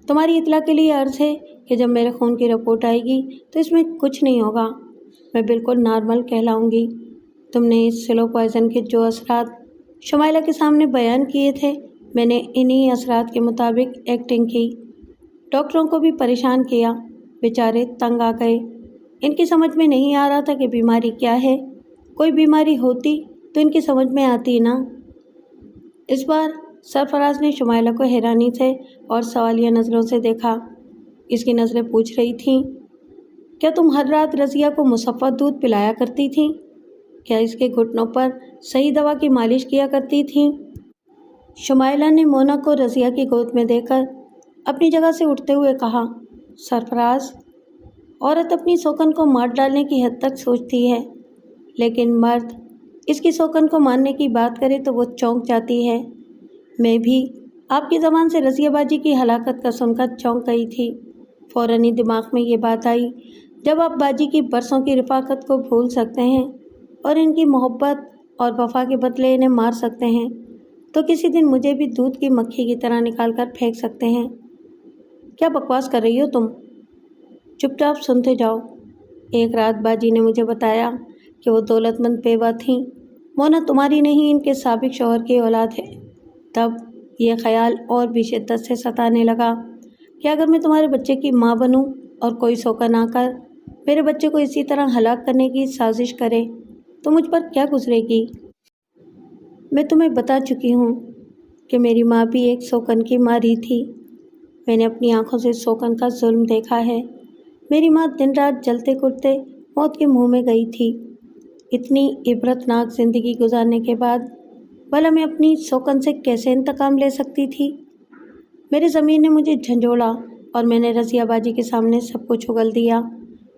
تمہاری اطلاع کے لیے عرض ہے کہ جب میرے خون کی رپورٹ آئے گی تو اس میں کچھ نہیں ہوگا، میں بالکل نارمل کہلاؤں گی۔ تم نے اس سلو پوائزن کے جو اثرات شمائلہ کے سامنے بیان کیے تھے، میں نے انہی اثرات کے مطابق ایکٹنگ کی، ڈاکٹروں کو بھی پریشان کیا، بیچارے تنگ آ گئے، ان کی سمجھ میں نہیں آ رہا تھا کہ بیماری کیا ہے، کوئی بیماری ہوتی تو ان کی سمجھ میں آتی نا۔ اس بار سرفراز نے شمائلہ کو حیرانی سے اور سوالیہ نظروں سے دیکھا۔ اس کی نظریں پوچھ رہی تھیں، کیا تم ہر رات رضیہ کو مصفہ دودھ پلایا کرتی تھیں؟ کیا اس کے گھٹنوں پر صحیح دوا کی مالش کیا کرتی تھیں؟ شمائلہ نے مونا کو رضیہ کی گود میں دے کر اپنی جگہ سے اٹھتے ہوئے کہا، سرفراز، عورت اپنی سوکن کو مار ڈالنے کی حد تک سوچتی ہے، لیکن مرد اس کی سوکن کو مارنے کی بات کرے تو وہ چونک جاتی ہے۔ میں بھی آپ کی زبان سے رضیہ باجی کی ہلاکت کا سن کر چونک گئی تھی۔ فوراً ہی دماغ میں یہ بات آئی، جب آپ باجی کی برسوں کی رفاقت کو بھول سکتے ہیں اور ان کی محبت اور وفا کے بدلے انہیں مار سکتے ہیں، تو کسی دن مجھے بھی دودھ کی مکھی کی طرح نکال کر پھینک سکتے ہیں۔ کیا بکواس کر رہی ہو تم؟ چپ چاپ سنتے جاؤ۔ ایک رات باجی نے مجھے بتایا کہ وہ دولت مند بیوہ تھیں، مونا تمہاری نہیں ان کے سابق شوہر کی اولاد ہے۔ تب یہ خیال اور بھی شدت سے ستانے لگا کہ اگر میں تمہارے بچے کی ماں بنوں اور کوئی سوکن آ کر میرے بچے کو اسی طرح ہلاک کرنے کی سازش کرے تو مجھ پر کیا گزرے گی۔ میں تمہیں بتا چکی ہوں کہ میری ماں بھی ایک سوکن کی ماں ہی تھی۔ میں نے اپنی آنکھوں سے سوکن کا ظلم دیکھا ہے۔ میری ماں دن رات جلتے کٹتے موت کے منہ میں گئی تھی۔ اتنی عبرتناک زندگی گزارنے کے بعد بھلا میں اپنی سوکن سے کیسے انتقام لے سکتی تھی؟ میرے ضمیر نے مجھے جھنجھوڑا اور میں نے رضیہ باجی کے سامنے سب کچھ اگل دیا۔